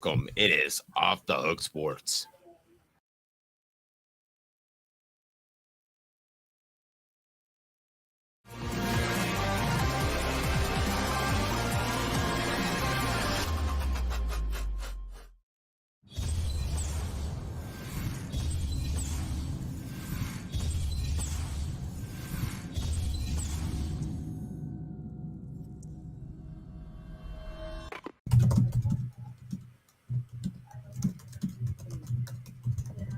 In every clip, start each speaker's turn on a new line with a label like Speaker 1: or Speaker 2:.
Speaker 1: welcome. It is Off the Hook Sports.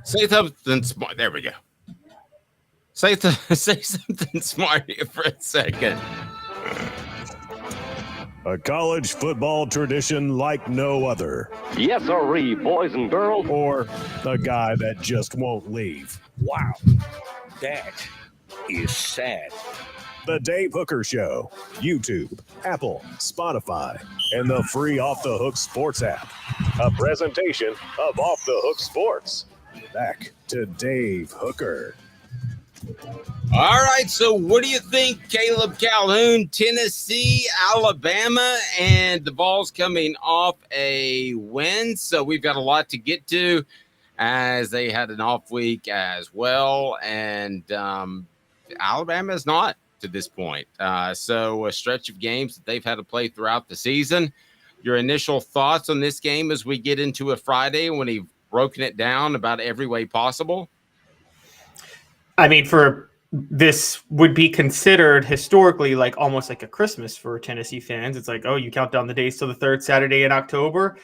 Speaker 1: Say something smart. There we go. Say something smart here for a second.
Speaker 2: A college football tradition like no other.
Speaker 3: Yes, sirree, boys and girls.
Speaker 2: Or a guy that just won't leave.
Speaker 4: Wow, that is sad.
Speaker 2: The Dave Hooker Show. YouTube, Apple, Spotify, and the free Off the Hook Sports app. A presentation of Off the Hook Sports. Back to Dave Hooker.
Speaker 1: All right, so what do you think, Caleb? Calhoun, Tennessee, Alabama, and the Vols coming off a win. So we've got a lot to get to as they had an off week as well. And Alabama is not to this point. So a stretch of games that they've had to play throughout the season. Your initial thoughts on this game as we get into a Friday when you've broken it down about every way possible?
Speaker 5: I mean, this would be considered historically like almost like a Christmas for Tennessee fans. It's like, oh, you count down the days till the third Saturday in October.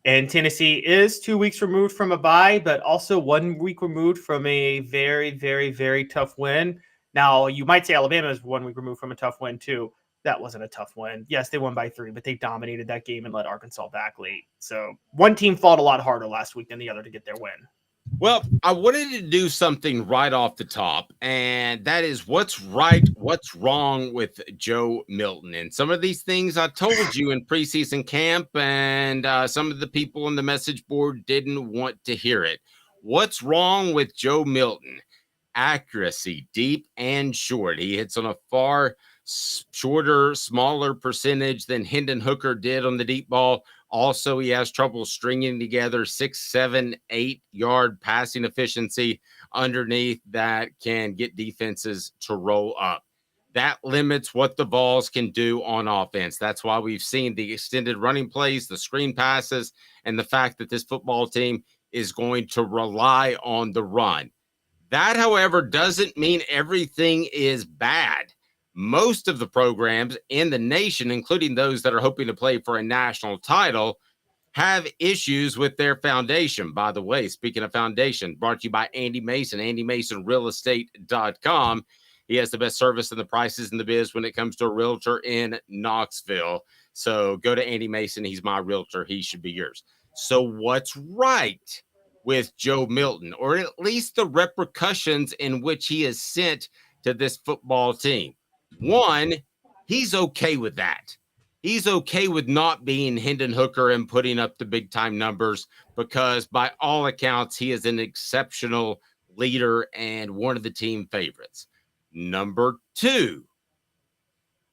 Speaker 5: And Tennessee is 2 weeks removed from a bye, but also 1 week removed from a very, very, very tough win. Now, you might say Alabama is 1 week removed from a tough win, too. That wasn't a tough win. Yes, they won by 3, but they dominated that game and let Arkansas back late. So one team fought a lot harder last week than the other to get their win.
Speaker 1: Well, I wanted to do something right off the top, and that is what's right, what's wrong with Joe Milton. And some of these things I told you in preseason camp, and some of the people on the message board didn't want to hear it. What's wrong with Joe Milton? Accuracy, deep and short. He hits on a far shorter, smaller percentage than Hendon Hooker did on the deep ball. Also, he has trouble stringing together 6, 7, 8-yard passing efficiency underneath that can get defenses to roll up. That limits what the Vols can do on offense. That's why we've seen the extended running plays, the screen passes, and the fact that this football team is going to rely on the run. That, however, doesn't mean everything is bad. Most of the programs in the nation, including those that are hoping to play for a national title, have issues with their foundation. By the way, speaking of foundation, brought to you by Andy Mason, AndyMasonRealEstate.com. He has the best service and the prices in the biz when it comes to a realtor in Knoxville. So go to Andy Mason. He's my realtor. He should be yours. So what's right with Joe Milton, or at least the repercussions in which he is sent to this football team? One, he's okay with that. He's okay with not being Hendon Hooker and putting up the big time numbers because by all accounts, he is an exceptional leader and one of the team favorites. Number two,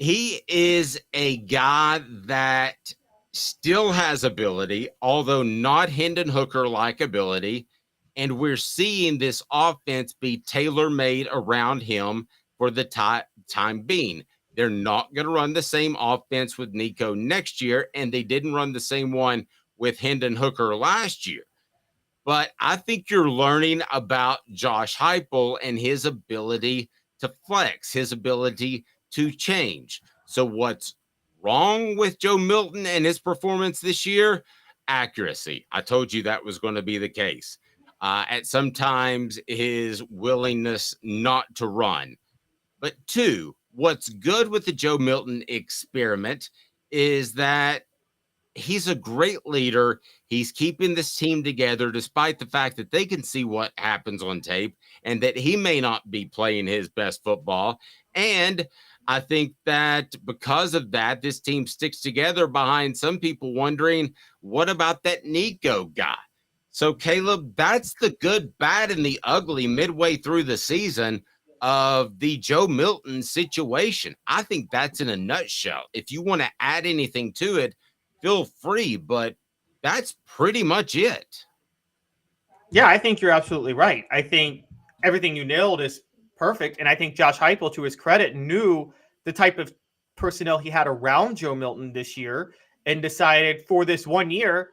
Speaker 1: he is a guy that still has ability, although not Hendon Hooker-like ability. And we're seeing this offense be tailor-made around him for the time being. They're not going to run the same offense with Nico next year, and they didn't run the same one with Hendon Hooker last year. But I think you're learning about Josh Heupel and his ability to flex, his ability to change. So what's wrong with Joe Milton and his performance this year? Accuracy. I told you that was going to be the case. At sometimes his willingness not to run. But two, what's good with the Joe Milton experiment is that he's a great leader. He's keeping this team together despite the fact that they can see what happens on tape and that he may not be playing his best football. And I think that because of that, this team sticks together behind some people wondering, what about that Nico guy? So, Caleb, that's the good, bad, and the ugly midway through the season of the Joe Milton situation. I think that's in a nutshell. If you want to add anything to it, feel free. But That's pretty much it.
Speaker 5: Yeah, I think you're absolutely right. I think everything you nailed is perfect. And I think Josh Heupel, to his credit, knew the type of personnel he had around Joe Milton this year and decided for this 1 year,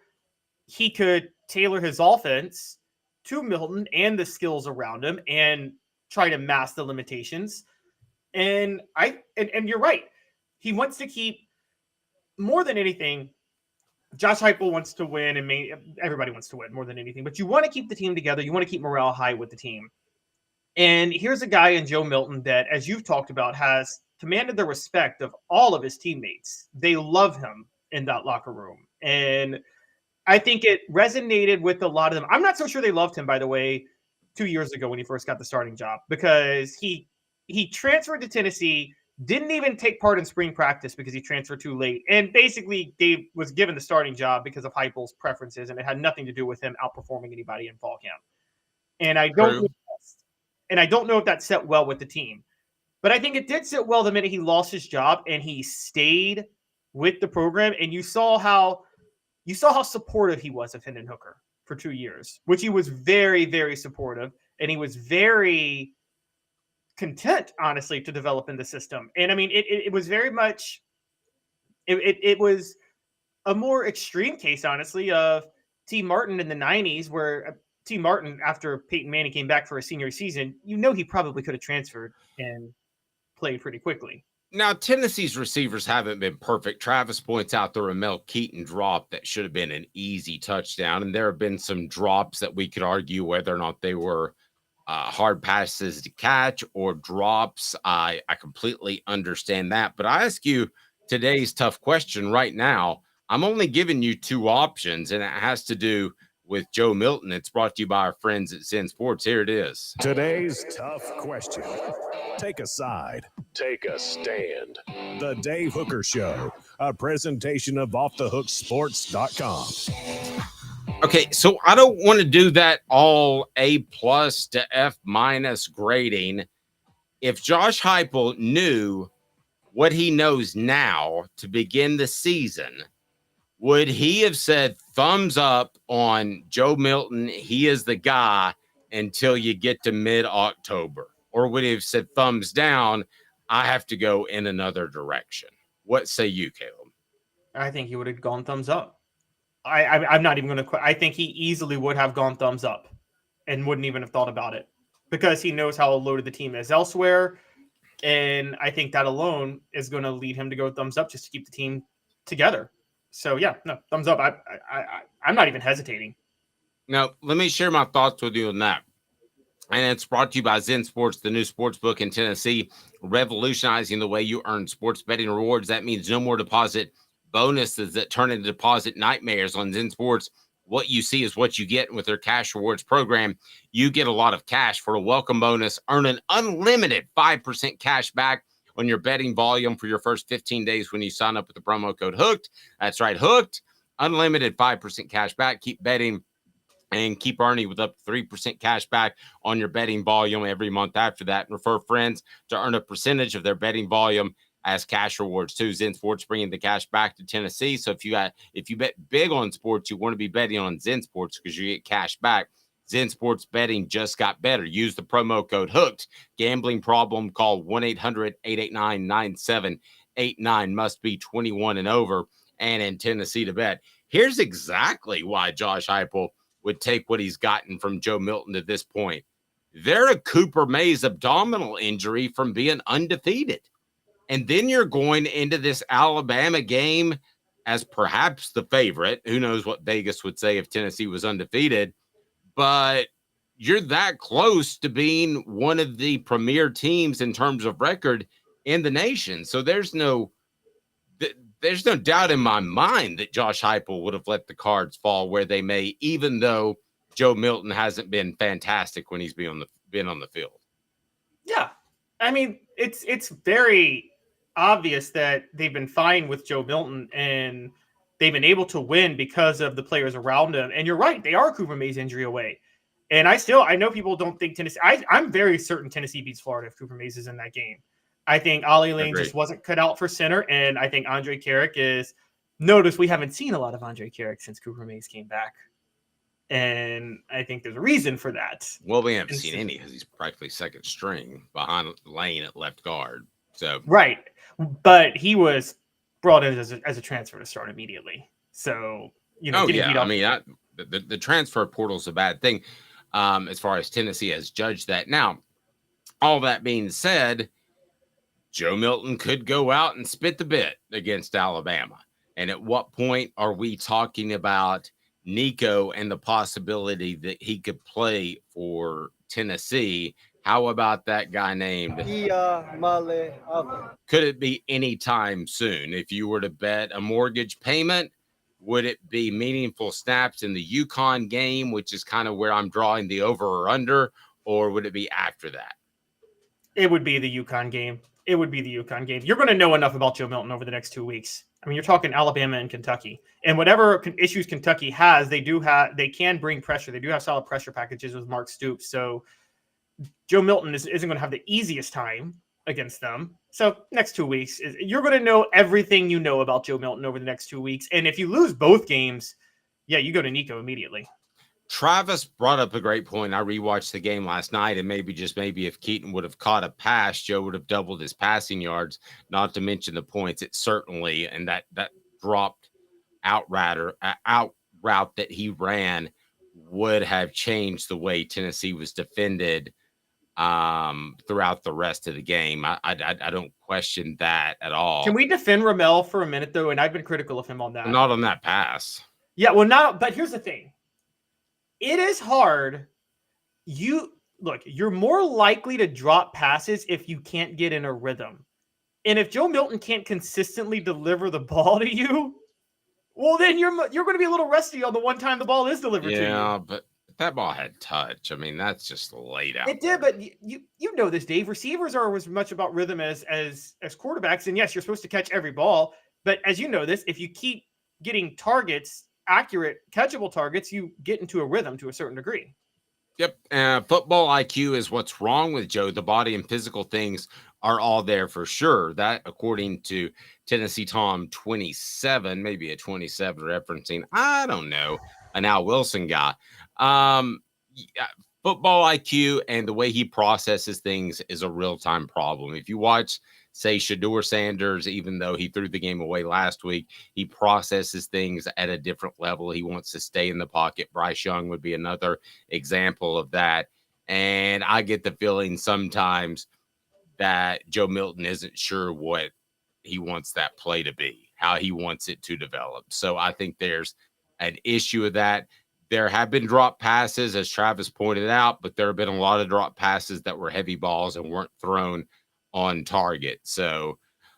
Speaker 5: he could tailor his offense to Milton and the skills around him and try to mask the limitations. And you're right. He wants to keep, more than anything, Josh Heupel wants to win, and everybody wants to win more than anything. But you want to keep the team together. You want to keep morale high with the team. And here's a guy in Joe Milton that, as you've talked about, has commanded the respect of all of his teammates. They love him in that locker room. And I think it resonated with a lot of them. I'm not so sure they loved him, by the way, 2 years ago when he first got the starting job, because he transferred to Tennessee, didn't even take part in spring practice because he transferred too late. And basically, Dave was given the starting job because of Heupel's preferences, and it had nothing to do with him outperforming anybody in fall camp. And I don't know if that set well with the team. But I think it did sit well the minute he lost his job and he stayed with the program. And you saw how supportive he was of Hendon Hooker for 2 years, which he was very, very supportive. And he was very content, honestly, to develop in the system. And I mean, it was very much, it was a more extreme case, honestly, of T. Martin in the 90s, where T. Martin, after Peyton Manning came back for a senior season, he probably could have transferred and played pretty quickly.
Speaker 1: Now, Tennessee's receivers haven't been perfect. Travis points out the Ramel Keaton drop that should have been an easy touchdown. And there have been some drops that we could argue whether or not they were hard passes to catch or drops. I completely understand that. But I ask you today's tough question right now. I'm only giving you two options, and it has to do with Joe Milton. It's brought to you by our friends at Zen Sports. Here it is.
Speaker 2: Today's tough question. Take a side. Take a stand. The Dave Hooker Show, a presentation of offthehooksports.com.
Speaker 1: Okay, so I don't want to do that all A+ to F- grading. If Josh Heupel knew what he knows now to begin the season, would he have said thumbs up on Joe Milton? He is the guy until you get to mid-October. Or would he have said thumbs down? I have to go in another direction. What say you, Caleb?
Speaker 5: I think he would have gone thumbs up. I'm not even going to. I think he easily would have gone thumbs up and wouldn't even have thought about it because he knows how loaded the team is elsewhere. And I think that alone is going to lead him to go thumbs up just to keep the team together. So, yeah, no, thumbs up. I'm not even hesitating.
Speaker 1: Now, let me share my thoughts with you on that. And it's brought to you by Zen Sports, the new sports book in Tennessee, revolutionizing the way you earn sports betting rewards. That means no more deposit bonuses that turn into deposit nightmares on Zen Sports. What you see is what you get with their cash rewards program. You get a lot of cash for a welcome bonus. Earn an unlimited 5% cash back on your betting volume for your first 15 days when you sign up with the promo code HOOKED. That's right, HOOKED. Unlimited 5% cash back. Keep betting and keep earning with up to 3% cash back on your betting volume every month after that. And refer friends to earn a percentage of their betting volume as cash rewards too. Zen Sports bringing the cash back to Tennessee. So if you bet big on sports, you want to be betting on Zen Sports because you get cash back. Zen Sports betting just got better. Use the promo code HOOKED. Gambling problem? Call 1-800-889-9789. Must be 21 and over and in Tennessee to bet. Here's exactly why Josh Heupel would take what he's gotten from Joe Milton to this point. They're a Cooper Mays abdominal injury from being undefeated. And then you're going into this Alabama game as perhaps the favorite. Who knows what Vegas would say if Tennessee was undefeated. But you're that close to being one of the premier teams in terms of record in the nation. So there's no doubt in my mind that Josh Heupel would have let the cards fall where they may, even though Joe Milton hasn't been fantastic when he's been on the field.
Speaker 5: Yeah. I mean, it's very obvious that they've been fine with Joe Milton and they've been able to win because of the players around him. And you're right, they are Cooper Mays injury away. And I know people don't think Tennessee. I'm very certain Tennessee beats Florida if Cooper Mays is in that game. I think Ollie Lane just wasn't cut out for center, and I think Andre Carrick is notice we haven't seen a lot of Andre Carrick since Cooper Mays came back. And I think there's a reason for that.
Speaker 1: Well, we haven't seen any because he's practically second string behind Lane at left guard. So
Speaker 5: right, but he was brought in as a transfer to start immediately. So
Speaker 1: I mean, the transfer portal is a bad thing as far as Tennessee has judged that. Now, all that being said, Joe Milton could go out and spit the bit against Alabama. And at what point are we talking about Nico and the possibility that he could play for Tennessee? How about that guy named? Could it be anytime soon? If you were to bet a mortgage payment, would it be meaningful snaps in the UConn game, which is kind of where I'm drawing the over or under, or would it be after that?
Speaker 5: It would be the UConn game. It would be the UConn game. You're going to know enough about Joe Milton over the next 2 weeks. I mean, you're talking Alabama and Kentucky, and whatever issues Kentucky has, they can bring pressure. They do have solid pressure packages with Mark Stoops. So Joe Milton isn't going to have the easiest time against them. So next 2 weeks, you're going to know everything you know about Joe Milton over the next 2 weeks. And if you lose both games, you go to Nico immediately.
Speaker 1: Travis brought up a great point. I rewatched the game last night, and maybe if Keaton would have caught a pass, Joe would have doubled his passing yards, not to mention the points. It certainly, and that dropped out route that he ran would have changed the way Tennessee was defended throughout the rest of the game. I don't question that at all.
Speaker 5: Can we defend Ramel for a minute, though? And I've been critical of him on that.
Speaker 1: Not on that pass.
Speaker 5: Yeah, well, but here's the thing. It is hard. You're more likely to drop passes if you can't get in a rhythm. And if Joe Milton can't consistently deliver the ball to you, well, then you're going to be a little rusty on the one time the ball is delivered to you.
Speaker 1: Yeah, but that ball had touch. I mean, that's just laid out.
Speaker 5: It did, but you know this, Dave. Receivers are as much about rhythm as quarterbacks. And yes, you're supposed to catch every ball. But as you know this, if you keep getting targets, accurate, catchable targets, you get into a rhythm to a certain degree.
Speaker 1: Yep. Football IQ is what's wrong with Joe. The body and physical things are all there for sure. That, according to Tennessee Tom 27, maybe a 27 referencing, I don't know, an Al Wilson guy. Football IQ and the way he processes things is a real-time problem. If you watch, say, Shedeur Sanders, even though he threw the game away last week, he processes things at a different level. He wants to stay in the pocket. Bryce Young would be another example of that. And I get the feeling sometimes that Joe Milton isn't sure what he wants that play to be, how he wants it to develop. So I think there's an issue with that. There have been drop passes, as Travis pointed out, but there have been a lot of drop passes that were heavy balls and weren't thrown on target. So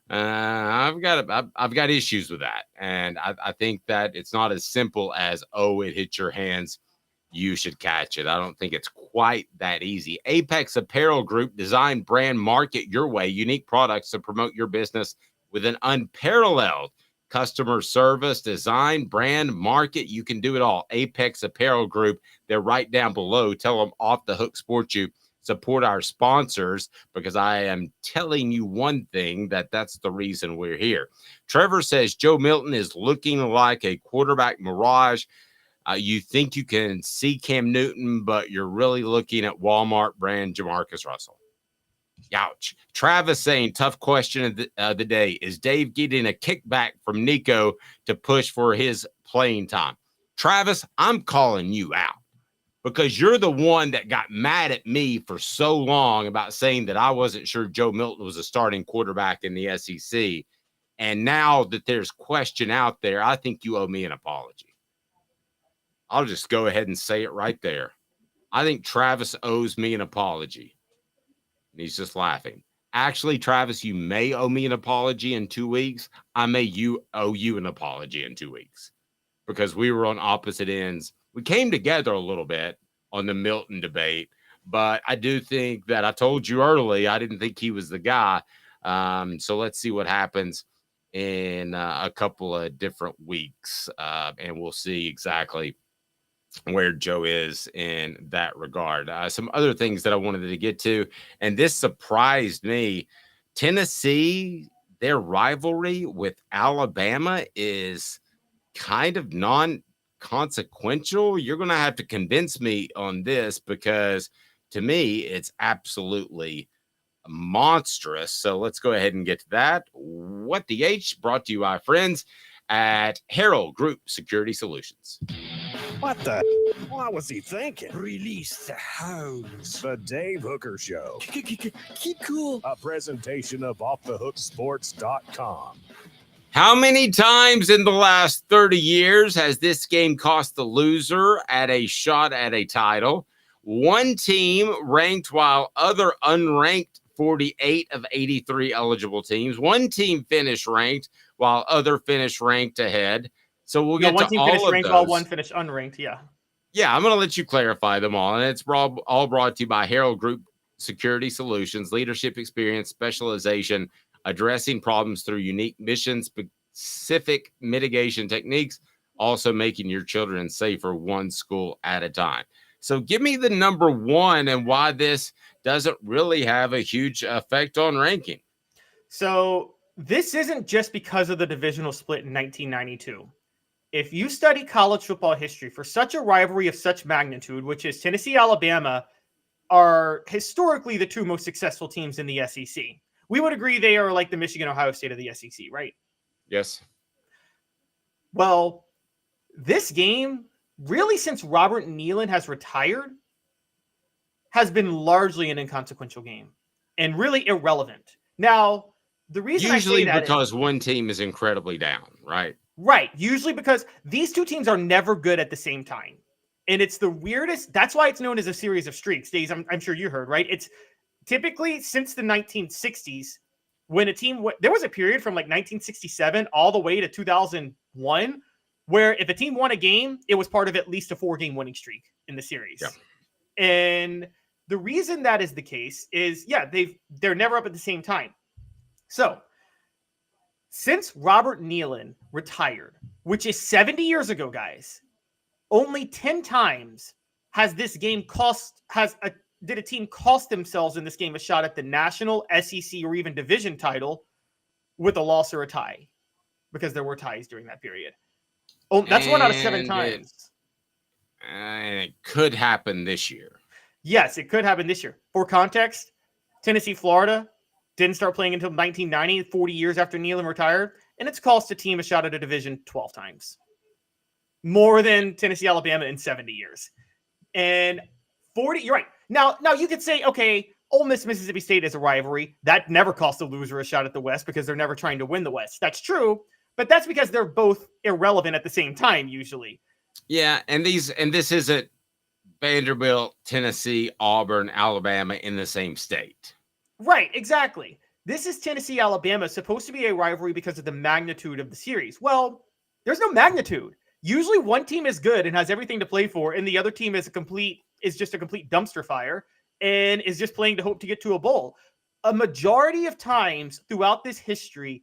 Speaker 1: I've got issues with that. And I think that it's not as simple as, it hit your hands, you should catch it. I don't think it's quite that easy. Apex Apparel Group, design, brand, market your way, unique products to promote your business with an unparalleled customer service, design, brand, market. You can do it all. Apex Apparel Group. They're right down below. Tell them Off the Hook Sports You support our sponsors, because I am telling you one thing, that's the reason we're here. Trevor says Joe Milton is looking like a quarterback mirage. You think you can see Cam Newton, but you're really looking at Walmart brand Jamarcus Russell. Ouch. Travis saying, tough question of the day. Is Dave getting a kickback from Nico to push for his playing time? Travis, I'm calling you out because you're the one that got mad at me for so long about saying that I wasn't sure Joe Milton was a starting quarterback in the SEC. And now that there's question out there, I think you owe me an apology. I'll just go ahead and say it right there. I think Travis owes me an apology. And he's just laughing. Actually, Travis, you may owe me an apology in 2 weeks. I may owe you an apology in 2 weeks because we were on opposite ends. We came together a little bit on the Milton debate, but I do think that I told you early, I didn't think he was the guy. So let's see what happens in a couple of different weeks, and we'll see exactly where Joe is in that regard. Some other things that I wanted to get to, and this surprised me. Tennessee their rivalry with Alabama is kind of non-consequential. You're going to have to convince me on this because to me, it's absolutely monstrous. So let's go ahead and get to that. What the H brought to you by friends at Herald Group Security Solutions.
Speaker 2: What the? What was he thinking?
Speaker 4: Release the hounds.
Speaker 2: The Dave Hooker Show,
Speaker 4: Keep cool.
Speaker 2: a presentation of OffTheHookSports.com.
Speaker 1: How many times in the last 30 years has this game cost the loser at a shot at a title? One team ranked while other unranked 48 of 83 eligible teams. One team finished ranked while other finished ranked ahead. So we'll get
Speaker 5: one
Speaker 1: to
Speaker 5: team
Speaker 1: all
Speaker 5: finished
Speaker 1: of
Speaker 5: ranked
Speaker 1: those.
Speaker 5: while one finished unranked. Yeah.
Speaker 1: Yeah, I'm going to let you clarify them all. And it's all brought to you by Herald Group Security Solutions, leadership experience, specialization, addressing problems through unique mission-specific mitigation techniques, also making your children safer one school at a time. So give me the number one and why this doesn't really have a huge effect on ranking.
Speaker 5: So this isn't just because of the divisional split in 1992. If you study college football history, for such a rivalry of such magnitude, which is Tennessee, Alabama, are historically the two most successful teams in the SEC. We would agree they are like the Michigan, Ohio State of the SEC, right?
Speaker 1: Yes.
Speaker 5: Well, this game, really since Robert Nealon has retired, has been largely an inconsequential game and really irrelevant. Now, the reason
Speaker 1: usually
Speaker 5: I say that
Speaker 1: because one team is incredibly down, right?
Speaker 5: Right. Usually because these two teams are never good at the same time. And it's the weirdest. That's why it's known as a series of streaks. Days, I'm sure you heard, right? It's typically since the 1960s when a team, there was a period from like 1967 all the way to 2001 where if a team won a game, it was part of at least a 4-game winning streak in the series. Yeah. And the reason that is the case is, they're never up at the same time. So since Robert Nealon retired, which is 70 years ago, guys, only 10 times has this game did a team cost themselves in this game a shot at the national, SEC, or even division title with a loss or a tie, because there were ties during that period. Oh, that's 1 out of 7 times.
Speaker 1: It could happen this year.
Speaker 5: Yes, it could happen this year. For context, Tennessee, Florida didn't start playing until 1990, 40 years after Nealon retired, and it's cost a team a shot at a division 12 times. More than Tennessee, Alabama in 70 years. And 40, you're right. Now you could say, okay, Ole Miss, Mississippi State is a rivalry. That never cost a loser a shot at the West because they're never trying to win the West. That's true, but that's because they're both irrelevant at the same time, usually.
Speaker 1: Yeah, and this isn't Vanderbilt, Tennessee, Auburn, Alabama in the same state.
Speaker 5: Right, exactly. This is Tennessee, Alabama, supposed to be a rivalry because of the magnitude of the series. Well, there's no magnitude. Usually one team is good and has everything to play for, and the other team is just a complete dumpster fire and is just playing to hope to get to a bowl. A majority of times throughout this history,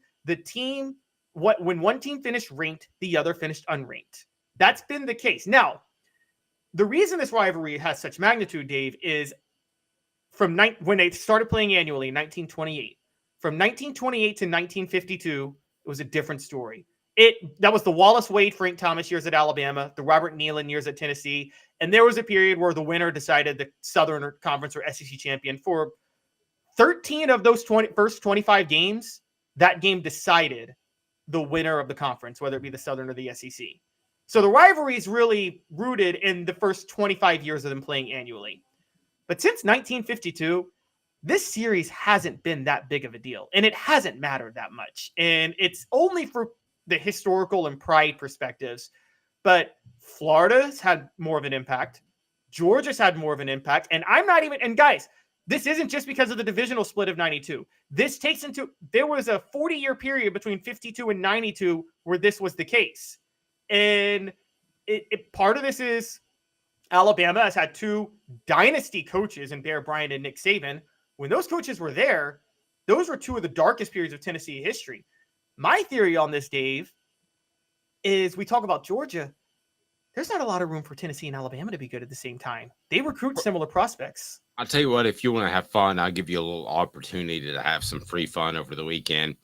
Speaker 5: when one team finished ranked, the other finished unranked. That's been the case. Now, the reason this rivalry has such magnitude, Dave, is when they started playing annually in 1928. From 1928 to 1952, it was a different story. That was the Wallace Wade, Frank Thomas years at Alabama, the Robert Nealon years at Tennessee, and there was a period where the winner decided the Southern Conference or SEC champion. For 13 of those first 25 games, that game decided the winner of the conference, whether it be the Southern or the SEC. So the rivalry is really rooted in the first 25 years of them playing annually. But since 1952, this series hasn't been that big of a deal, and it hasn't mattered that much. And it's only for the historical and pride perspectives. But Florida's had more of an impact. Georgia's had more of an impact. And guys, this isn't just because of the divisional split of 92. There was a 40-year period between 52 and 92 where this was the case. And part of this is Alabama has had 2 dynasty coaches in Bear Bryant and Nick Saban. When those coaches were there, those were 2 of the darkest periods of Tennessee history. My theory on this, Dave, is we talk about Georgia. There's not a lot of room for Tennessee and Alabama to be good at the same time. They recruit similar prospects.
Speaker 1: I'll tell you what, if you want to have fun, I'll give you a little opportunity to have some free fun over the weekend.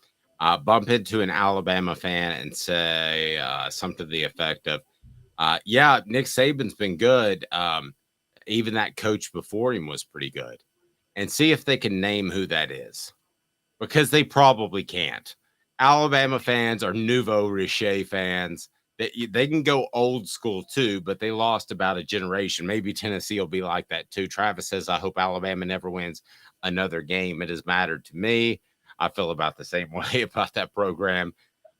Speaker 1: bump into an Alabama fan and say something to the effect of, yeah, Nick Saban's been good. Even that coach before him was pretty good. And see if they can name who that is. Because they probably can't. Alabama fans are nouveau riche fans. They can go old school too, but they lost about a generation. Maybe Tennessee will be like that too. Travis says, I hope Alabama never wins another game. It has mattered to me. I feel about the same way about that program.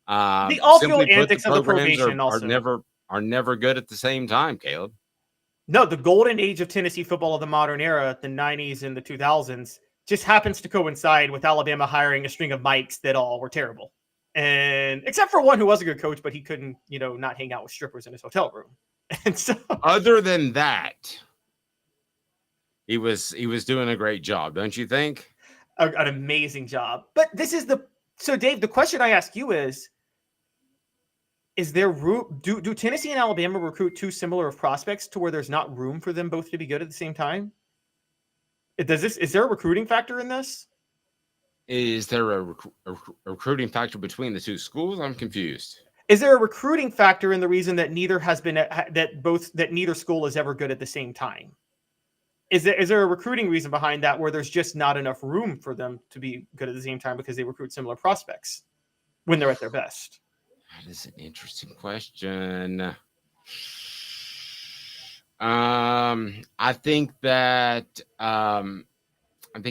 Speaker 5: The off-field antics of the probation
Speaker 1: are never good at the same time, Caleb.
Speaker 5: No, the golden age of Tennessee football of the modern era, the 90s and the 2000s, just happens to coincide with Alabama hiring a string of Mikes that all were terrible. And except for one who was a good coach, but he couldn't, not hang out with strippers in his hotel room. And so,
Speaker 1: other than that, he was doing a great job, don't you think?
Speaker 5: An amazing job. But so Dave, the question I ask you is there room? Do Tennessee and Alabama recruit too similar of prospects to where there's not room for them both to be good at the same time? Is there a recruiting factor in this?
Speaker 1: Is there a recruiting factor between the two schools? I'm confused.
Speaker 5: Is there a recruiting factor in the reason that neither school is ever good at the same time? Is there a recruiting reason behind that where there's just not enough room for them to be good at the same time because they recruit similar prospects when they're at their best?
Speaker 1: That is an interesting question. I think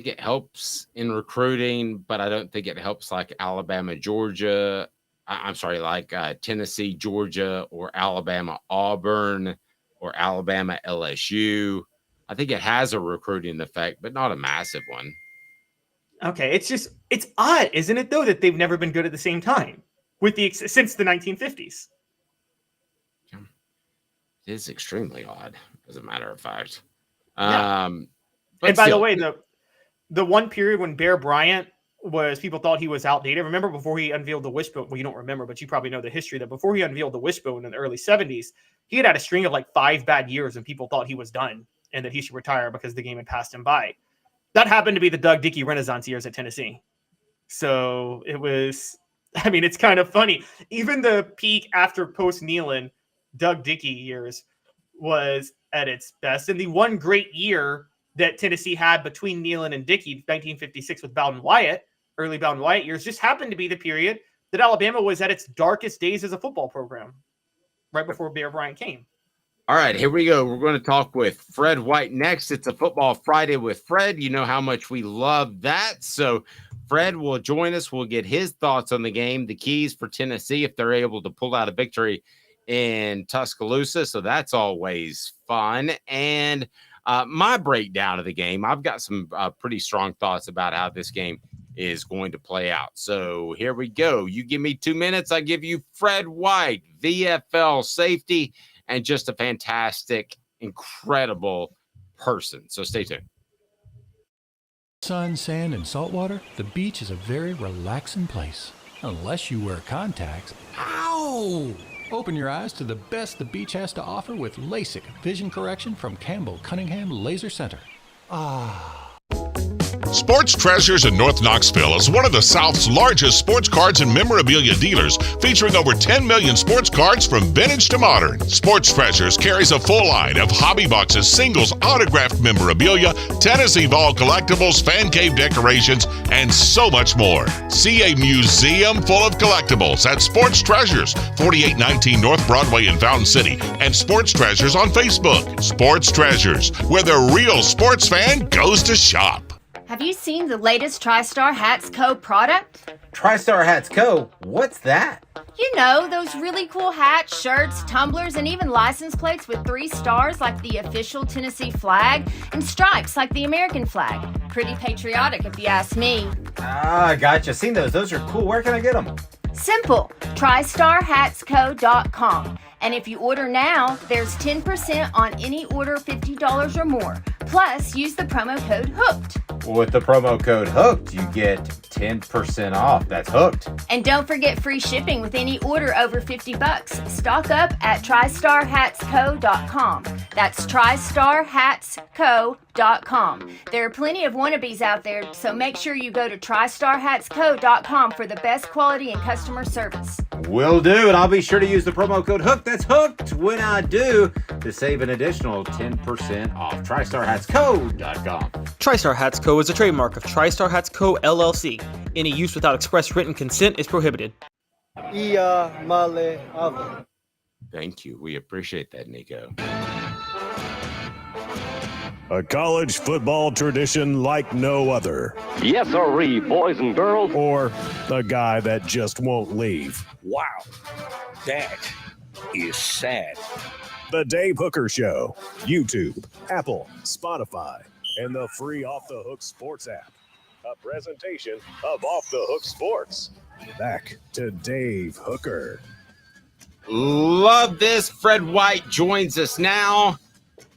Speaker 1: it helps in recruiting, but I don't think it helps like Alabama, Georgia. Like Tennessee, Georgia, or Alabama, Auburn, or Alabama, LSU. I think it has a recruiting effect, but not a massive one. Okay,
Speaker 5: it's odd, isn't it, though, that they've never been good at the same time since the 1950s.
Speaker 1: It is extremely odd, as a matter of fact.
Speaker 5: Yeah. And by the way, the one period when Bear Bryant people thought he was outdated. Remember before he unveiled the wishbone? Well, you don't remember, but you probably know the history that before he unveiled the wishbone in the early 70s, he had a string of like 5 bad years and people thought he was done and that he should retire because the game had passed him by. That happened to be the Doug Dickey Renaissance years at Tennessee. So it's kind of funny. Even the peak after post-Neyland, Doug Dickey years was at its best. And the one great year that Tennessee had between Neyland and Dickey, 1956 with Bowden Wyatt, early Bowden Wyatt years, just happened to be the period that Alabama was at its darkest days as a football program, right before Bear Bryant came.
Speaker 1: All right, here we go. We're going to talk with Fred White next. It's a Football Friday with Fred. You know how much we love that. So Fred will join us. We'll get his thoughts on the game, the keys for Tennessee if they're able to pull out a victory in Tuscaloosa. So that's always fun. And my breakdown of the game, I've got some pretty strong thoughts about how this game is going to play out. So here we go. You give me 2 minutes. I give you Fred White, VFL safety, and just a fantastic, incredible person. So stay tuned.
Speaker 6: Sun, sand, and salt water, the beach is a very relaxing place. Unless you wear contacts. Ow! Open your eyes to the best the beach has to offer with LASIK vision correction from Campbell Cunningham Laser Center.
Speaker 7: Sports Treasures in North Knoxville is one of the South's largest sports cards and memorabilia dealers, featuring over 10 million sports cards from vintage to modern. Sports Treasures carries a full line of hobby boxes, singles, autographed memorabilia, Tennessee Vol collectibles, fan cave decorations, and so much more. See a museum full of collectibles at Sports Treasures, 4819 North Broadway in Fountain City, and Sports Treasures on Facebook. Sports Treasures, where the real sports fan goes to shop.
Speaker 8: Have you seen the latest TriStar Hats Co. product?
Speaker 9: TriStar Hats Co.? What's that?
Speaker 8: You know, those really cool hats, shirts, tumblers, and even license plates with 3 stars like the official Tennessee flag and stripes like the American flag. Pretty patriotic if you ask me.
Speaker 9: Gotcha. Seen those. Those are cool. Where can I get them?
Speaker 8: Simple. TriStarHatsCo.com. And if you order now, there's 10% on any order $50 or more. Plus, use the promo code HOOKED.
Speaker 9: With the promo code HOOKED, you get 10% off. That's hooked.
Speaker 8: And don't forget free shipping with any order over $50. Stock up at TriStarHatsCo.com. That's TristarHatsCo.com. There are plenty of wannabes out there, so make sure you go to TristarHatsCo.com for the best quality and customer service.
Speaker 9: Will do, and I'll be sure to use the promo code HOOK. That's hooked when I do to save an additional 10% off. TristarHatsCo.com.
Speaker 10: TriStar Hats Co. is a trademark of TriStar Hats Co. LLC. Any use without express written consent is prohibited.
Speaker 1: Thank you. We appreciate that, Nico.
Speaker 2: A college football tradition like no other.
Speaker 3: Yes, sirree, boys and girls.
Speaker 2: Or a guy that just won't leave.
Speaker 4: Wow. That is sad.
Speaker 2: The Dave Hooker Show. YouTube, Apple, Spotify, and the free Off the Hook Sports app. A presentation of Off the Hook Sports. Back to Dave Hooker.
Speaker 1: Love this. Fred White joins us now.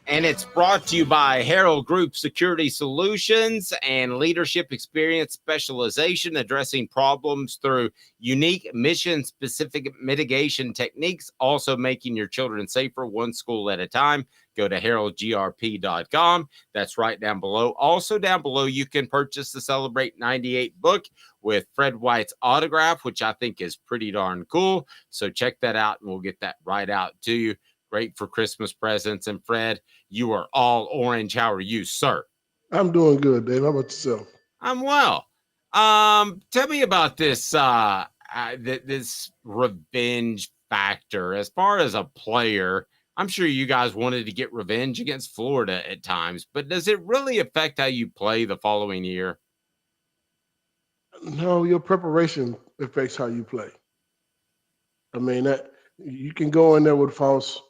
Speaker 1: And it's brought to you by Herald Group Security Solutions and Leadership Experience Specialization, addressing problems through unique mission-specific mitigation techniques, also making your children safer one school at a time. Go to heraldgrp.com. That's right down below. Also down below, you can purchase the Celebrate 98 book with Fred White's autograph, which I think is pretty darn cool. So check that out, and we'll get that right out to you. Great for Christmas presents. And Fred, you are all orange. How are you, sir?
Speaker 11: I'm doing good, Dave. How about yourself?
Speaker 1: I'm well. Tell me about this this revenge factor. As far as a player, I'm sure you guys wanted to get revenge against Florida at times, but does it really affect how you play the following year?
Speaker 11: No, your preparation affects how you play. I mean, that you can go in there with false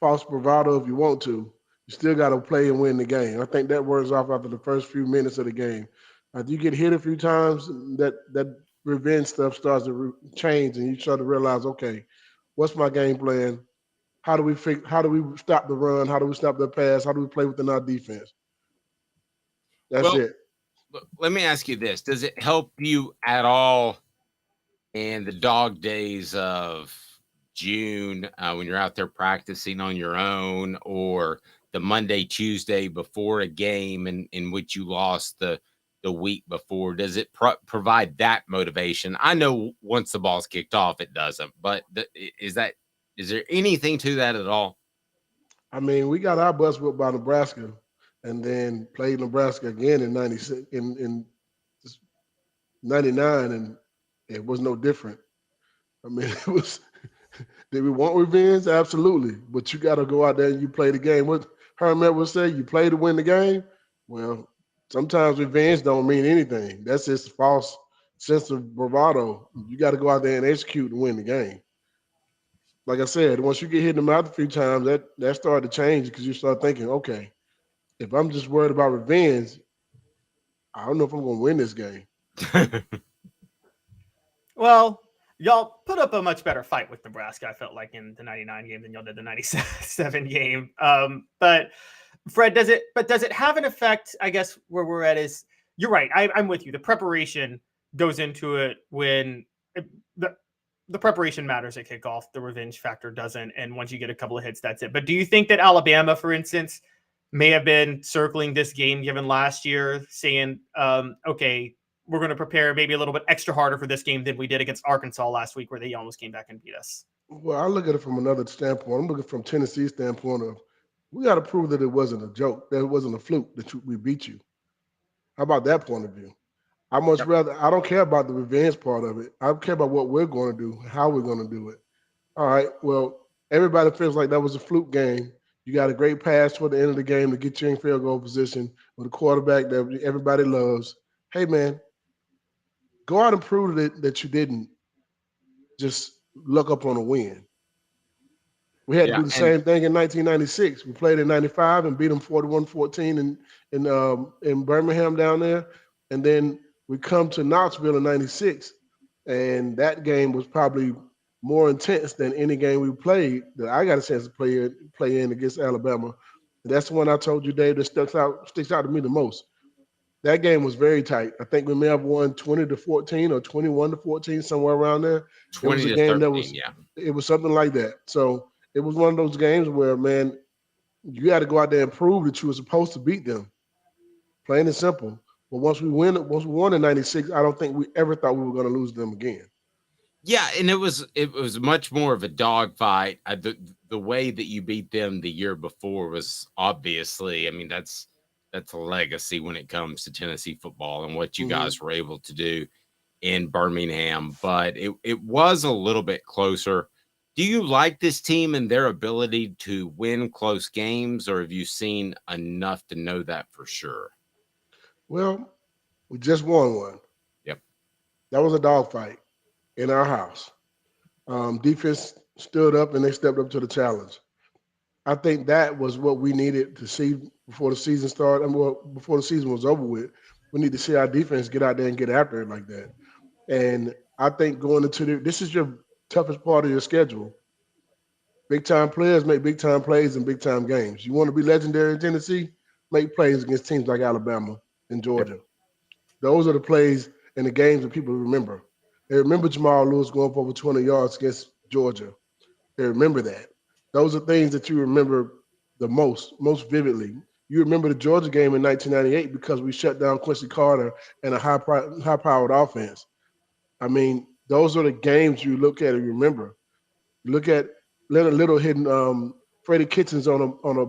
Speaker 11: bravado if you want to. You still got to play and win the game. I think that wears off after the first few minutes of the game. If you get hit a few times, that revenge stuff starts to change, and you start to realize, okay, what's my game plan? How do we stop the run? How do we stop the pass? How do we play within our defense? That's it.
Speaker 1: Let me ask you this. Does it help you at all in the dog days of June when you're out there practicing on your own, or the Monday, Tuesday before a game in which you lost the week before? Does it provide that motivation? I know once the ball's kicked off, it doesn't, but is there anything to that at all?
Speaker 11: I mean, we got our butts whipped by Nebraska and then played Nebraska again in 96 in 99, and it was no different. I mean, it was. Did we want revenge? Absolutely. But you got to go out there and you play the game. What Herman would say, you play to win the game. Well, sometimes revenge don't mean anything. That's just a false sense of bravado. You got to go out there and execute and win the game. Like I said, once you get hit in the mouth a few times, that started to change because you start thinking, okay, if I'm just worried about revenge, I don't know if I'm going to win this game.
Speaker 5: Well, y'all put up a much better fight with Nebraska, I felt like, in the 99 game than y'all did the 97 game. But Fred, does it have an effect? I guess where we're at is, you're right. I'm with you. The preparation goes into it when the preparation matters at kickoff. The revenge factor doesn't. And once you get a couple of hits, that's it. But do you think that Alabama, for instance, may have been circling this game given last year, saying, okay, we're going to prepare maybe a little bit extra harder for this game than we did against Arkansas last week, where they almost came back and beat us?
Speaker 11: Well, I look at it from another standpoint. I'm looking from Tennessee's standpoint of, we got to prove that it wasn't a joke, that it wasn't a fluke, that we beat you. How about that point of view? I don't care about the revenge part of it. I care about what we're going to do, how we're going to do it. All right, well, everybody feels like that was a fluke game. You got a great pass toward the end of the game to get you in field goal position with a quarterback that everybody loves. Hey, man, go out and prove that you didn't just look up on a win. We had to do the same thing in 1996. We played in 95 and beat them 41-14 in Birmingham down there. And then we come to Knoxville in 96, and that game was probably more intense than any game we played that I got a chance to play in against Alabama. And that's the one I told you, Dave, that sticks out to me the most. That game was very tight. I think we may have won 20-14 or 21-14, somewhere around there.
Speaker 1: 20-13,
Speaker 11: It was something like that. So It was one of those games where, man, you got to go out there and prove that you were supposed to beat them. Plain and simple. But once we won in '96, I don't think we ever thought we were going to lose them again.
Speaker 1: Yeah, and it was much more of a dogfight. The way that you beat them the year before was obviously, I mean, that's a legacy when it comes to Tennessee football and what you guys were able to do in Birmingham. But it was a little bit closer. Do you like this team and their ability to win close games, or have you seen enough to know that for sure?
Speaker 11: Well, we just won one.
Speaker 1: Yep.
Speaker 11: That was a dogfight in our house. Defense stood up and they stepped up to the challenge. I think that was what we needed to see before the season started. Before the season was over with, we need to see our defense get out there and get after it like that. And I think going into this is your toughest part of your schedule. Big time players make big time plays in big time games. You want to be legendary in Tennessee? Make plays against teams like Alabama and Georgia. Those are the plays and the games that people remember. They remember Jamal Lewis going for over 200 yards against Georgia. They remember that. Those are things that you remember the most vividly. You remember the Georgia game in 1998 because we shut down Quincy Carter and a high-powered offense. I mean, those are the games you look at and remember. You look at Leonard Little hitting Freddie Kitchens on a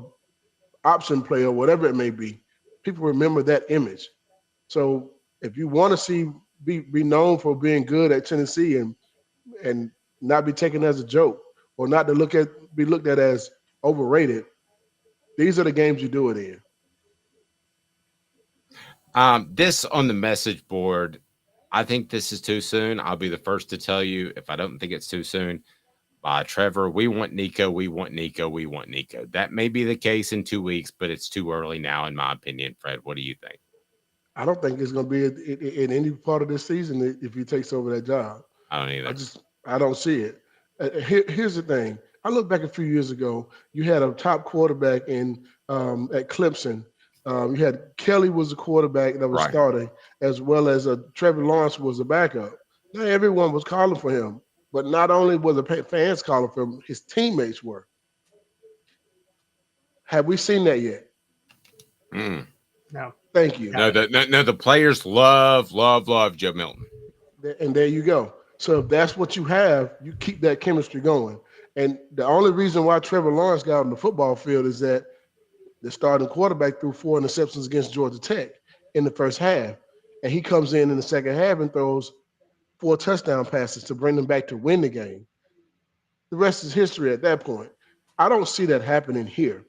Speaker 11: option play or whatever it may be. People remember that image. So if you want to be known for being good at Tennessee and not be taken as a joke or not to be looked at as overrated, these are the games you do it in.
Speaker 1: This on the message board, I think this is too soon. I'll be the first to tell you if I don't think it's too soon. Trevor, we want Nico. We want Nico. We want Nico. That may be the case in 2 weeks, but it's too early now, in my opinion. Fred, what do you think?
Speaker 11: I don't think it's going to be in any part of this season if he takes over that job.
Speaker 1: I don't either.
Speaker 11: I don't see it. Here's the thing. I look back a few years ago. You had a top quarterback at Clemson. You had Kelly was the quarterback that was starting, as well as Trevor Lawrence was a backup. Now everyone was calling for him, but not only were the fans calling for him, his teammates were. Have we seen that yet?
Speaker 5: No.
Speaker 11: Thank you.
Speaker 1: No, the players love Joe Milton.
Speaker 11: And there you go. So if that's what you have, you keep that chemistry going. And the only reason why Trevor Lawrence got on the football field is that the starting quarterback threw 4 interceptions against Georgia Tech in the first half. And he comes in the second half and throws 4 touchdown passes to bring them back to win the game. The rest is history at that point. I don't see that happening here.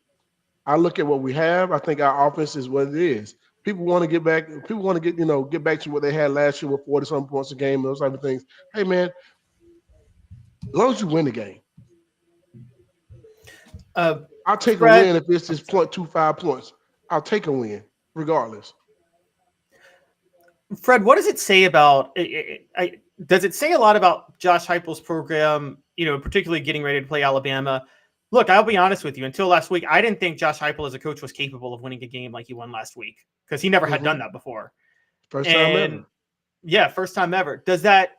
Speaker 11: I look at what we have. I think our offense is what it is. People want to get back. People want to get back to what they had last year with 40-some points a game, those type of things. Hey, man, as long as you win the game, I'll take a win if it's just 0.25 points. I'll take a win regardless.
Speaker 5: Fred, what does it say about? Does it say a lot about Josh Heupel's program? Particularly getting ready to play Alabama. Look, I'll be honest with you. Until last week, I didn't think Josh Heupel as a coach was capable of winning a game like he won last week because he never had done that before.
Speaker 11: First time ever.
Speaker 5: Yeah, first time ever. Does that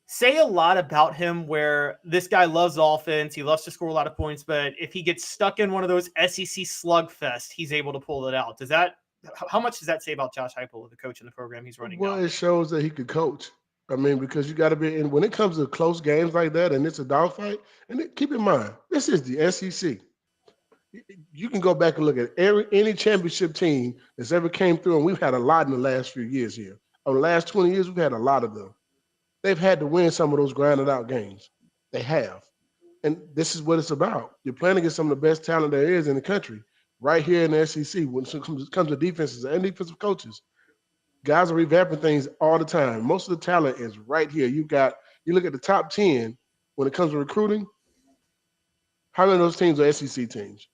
Speaker 5: say a lot about him where this guy loves offense, he loves to score a lot of points, but if he gets stuck in one of those SEC slugfest, he's able to pull it out? How much does that say about Josh Heupel, the coach in the program he's running now?
Speaker 11: Well, it shows that he could coach. I mean, because you got to be, and when it comes to close games like that, and it's a dogfight, and keep in mind, this is the SEC. You can go back and look at any championship team that's ever came through, and we've had a lot in the last few years here. Over the last 20 years, we've had a lot of them. They've had to win some of those grinded out games. They have. And this is what it's about. You're playing against some of the best talent there is in the country, right here in the SEC when it comes to defenses and defensive coaches. Guys are revamping things all the time. Most of the talent is right here. You look at the top 10 when it comes to recruiting, how many of those teams are SEC teams?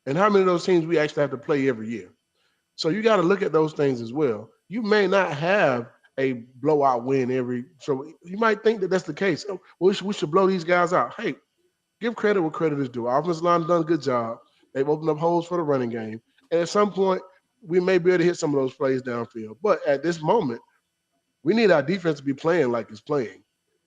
Speaker 11: And how many of those teams we actually have to play every year? So you got to look at those things as well. You may not have a blowout win so you might think that that's the case. Oh, we should blow these guys out. Hey, give credit where credit is due. Our offensive line has done a good job. They've opened up holes for the running game. And at some point, we may be able to hit some of those plays downfield. But at this moment, we need our defense to be playing like it's playing.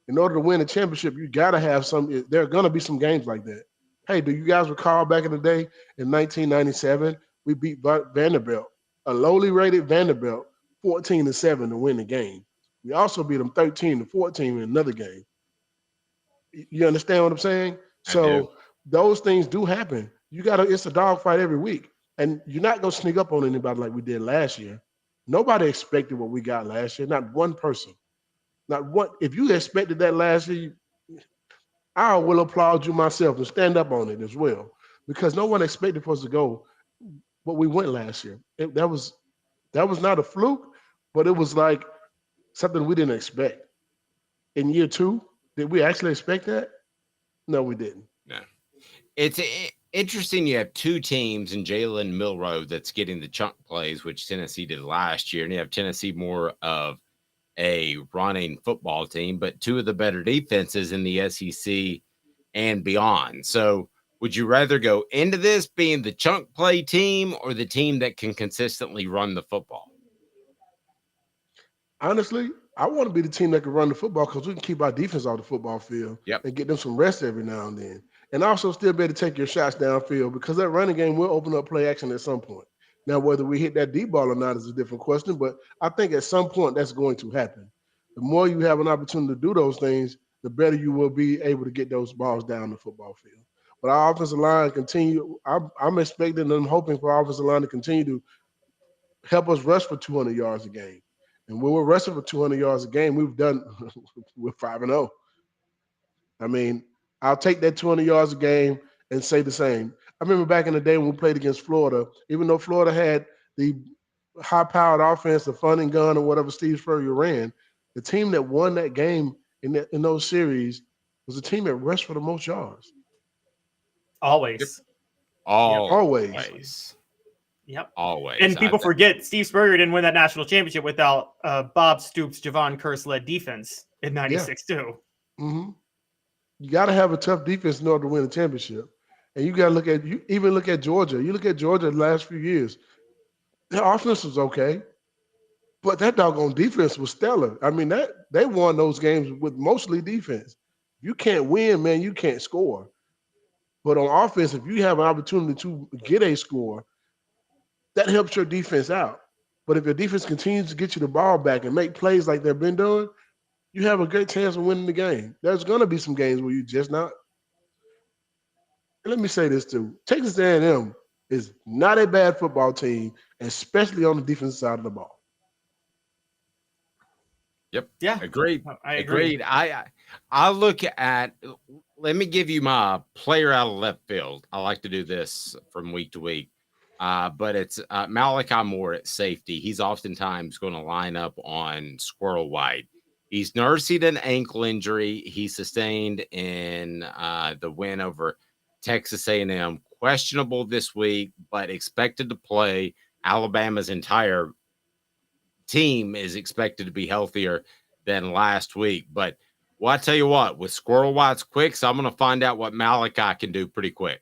Speaker 11: In order to win a championship, you got to have there are going to be some games like that. Hey, do you guys recall back in the day in 1997, we beat Vanderbilt, a lowly rated Vanderbilt, 14-7 to win the game. We also beat them 13-14 in another game. You understand what I'm saying?
Speaker 1: I do.
Speaker 11: So those things do happen. It's a dogfight every week. And you're not going to sneak up on anybody like we did last year. Nobody expected what we got last year. Not one person. Not one. If you expected that last year, I will applaud you myself and stand up on it as well. Because no one expected for us to go what we went last year. That was not a fluke, but it was like something we didn't expect. In year 2, did we actually expect that? No, we didn't.
Speaker 1: No. It's interesting. You have two teams in Jalen Milroe that's getting the chunk plays, which Tennessee did last year, and you have Tennessee more of a running football team, but two of the better defenses in the SEC and beyond. So would you rather go into this being the chunk play team or the team that can consistently run the football?
Speaker 11: Honestly, I want to be the team that can run the football because we can keep our defense off the football field and get them some rest every now and then. And also still be able to take your shots downfield because that running game will open up play action at some point. Now, whether we hit that deep ball or not is a different question, but I think at some point that's going to happen. The more you have an opportunity to do those things, the better you will be able to get those balls down the football field. But our offensive line continue. I'm expecting and hoping for our offensive line to continue to help us rush for 200 yards a game. And when we're rushing for 200 yards a game, we're 5-0. I mean, I'll take that 200 yards a game and say the same. I remember back in the day when we played against Florida, even though Florida had the high-powered offense, the fun and gun, or whatever Steve Spurrier ran, the team that won that game in those series was the team that rushed for the most yards.
Speaker 5: Always.
Speaker 11: Always.
Speaker 5: Yep.
Speaker 1: Always.
Speaker 5: And people forget Steve Spurrier didn't win that national championship without Bob Stoops, Javon Curse-led defense in 96 too.
Speaker 11: Mm-hmm. You got to have a tough defense in order to win a championship. And you got to look at Georgia. You look at Georgia the last few years. Their offense was okay, but that doggone defense was stellar. I mean, they won those games with mostly defense. If you can't win, man, you can't score. But on offense, if you have an opportunity to get a score, that helps your defense out. But if your defense continues to get you the ball back and make plays like they've been doing, you have a great chance of winning the game. There's going to be some games where you just not. And let me say this too. Texas A&M is not a bad football team, especially on the defensive side of the ball.
Speaker 1: Yep.
Speaker 5: Yeah.
Speaker 1: Agreed.
Speaker 5: I agree.
Speaker 1: Agreed. I look at, let me give you my player out of left field. I like to do this from week to week. But it's Malachi Moore at safety. He's oftentimes going to line up on Squirrel White. He's nursing an ankle injury he sustained in the win over Texas A&M. Questionable this week, but expected to play. Alabama's entire team is expected to be healthier than last week. But well, I tell you what, with Squirrel White's quick, so I'm going to find out what Malachi can do pretty quick.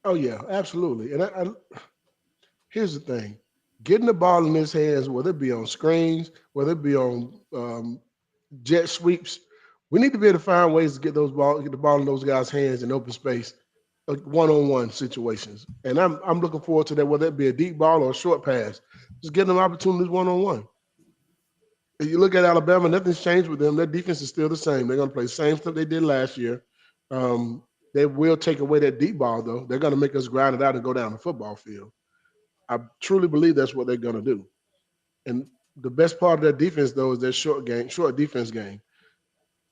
Speaker 11: Oh, yeah, absolutely. And here's the thing. Getting the ball in his hands, whether it be on screens, whether it be on jet sweeps, we need to be able to find ways to get the ball in those guys' hands in open space, like one-on-one situations. And I'm looking forward to that, whether it be a deep ball or a short pass. Just getting them opportunities one-on-one. If you look at Alabama, nothing's changed with them. Their defense is still the same. They're going to play the same stuff they did last year. They will take away that deep ball, though. They're going to make us grind it out and go down the football field. I truly believe that's what they're going to do. And the best part of their defense, though, is their short defense game.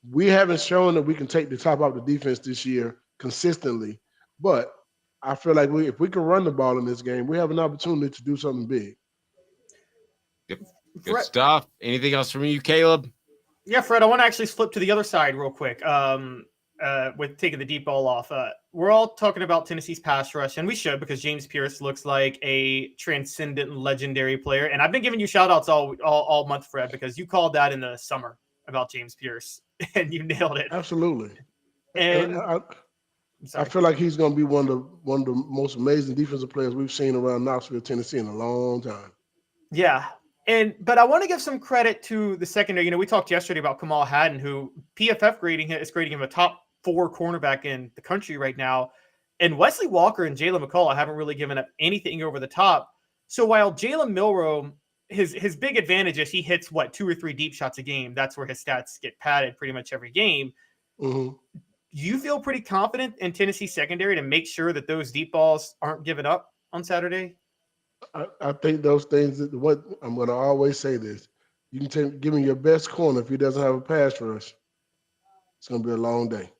Speaker 11: We haven't shown that we can take the top off the defense this year consistently, but I feel like if we can run the ball in this game, we have an opportunity to do something big.
Speaker 1: Good stuff. Anything else from you, Caleb?
Speaker 5: Yeah, Fred, I want to actually flip to the other side real quick with taking the deep ball off. We're all talking about Tennessee's pass rush, and we should because James Pierce looks like a transcendent, legendary player. And I've been giving you shout-outs all month, Fred, because you called that in the summer about James Pierce, and you nailed it.
Speaker 11: Absolutely.
Speaker 5: And
Speaker 11: I feel like he's going to be one of the most amazing defensive players we've seen around Knoxville, Tennessee in a long time.
Speaker 5: Yeah. But I want to give some credit to the secondary. You know, we talked yesterday about Kamal Hadden, who PFF is grading him a top 4 cornerback in the country right now. And Wesley Walker and Jalen McCullough haven't really given up anything over the top. So while Jalen Milroe, his big advantage is he hits, 2 or 3 deep shots a game. That's where his stats get padded pretty much every game.
Speaker 11: Mm-hmm.
Speaker 5: You feel pretty confident in Tennessee secondary to make sure that those deep balls aren't given up on Saturday?
Speaker 11: I think those things, what I'm going to always say this, you can give me your best corner if he doesn't have a pass rush. It's going to be a long day.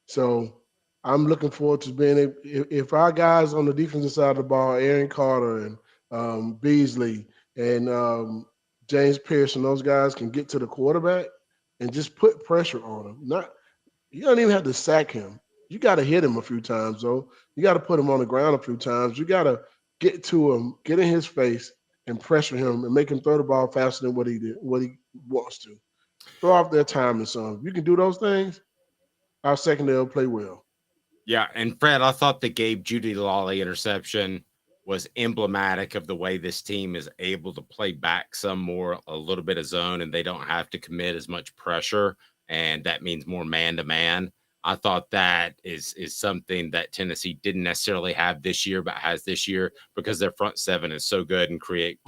Speaker 11: So I'm looking forward to being if our guys on the defensive side of the ball, Aaron Carter and Beasley and James Pearson, those guys can get to the quarterback and just put pressure on him. You don't even have to sack him. You got to hit him a few times, though. You got to put him on the ground a few times. You got to get to him, get in his face, and pressure him and make him throw the ball faster than what he wants to. Throw off their time and some. If you can do those things, our secondary will play well.
Speaker 1: Yeah, and Fred, I thought the Gabe Judy-Lawley interception was emblematic of the way this team is able to play back a little bit of zone, and they don't have to commit as much pressure, and that means more man-to-man. I thought that is something that Tennessee didn't necessarily have this year, but has this year because their front seven is so good and create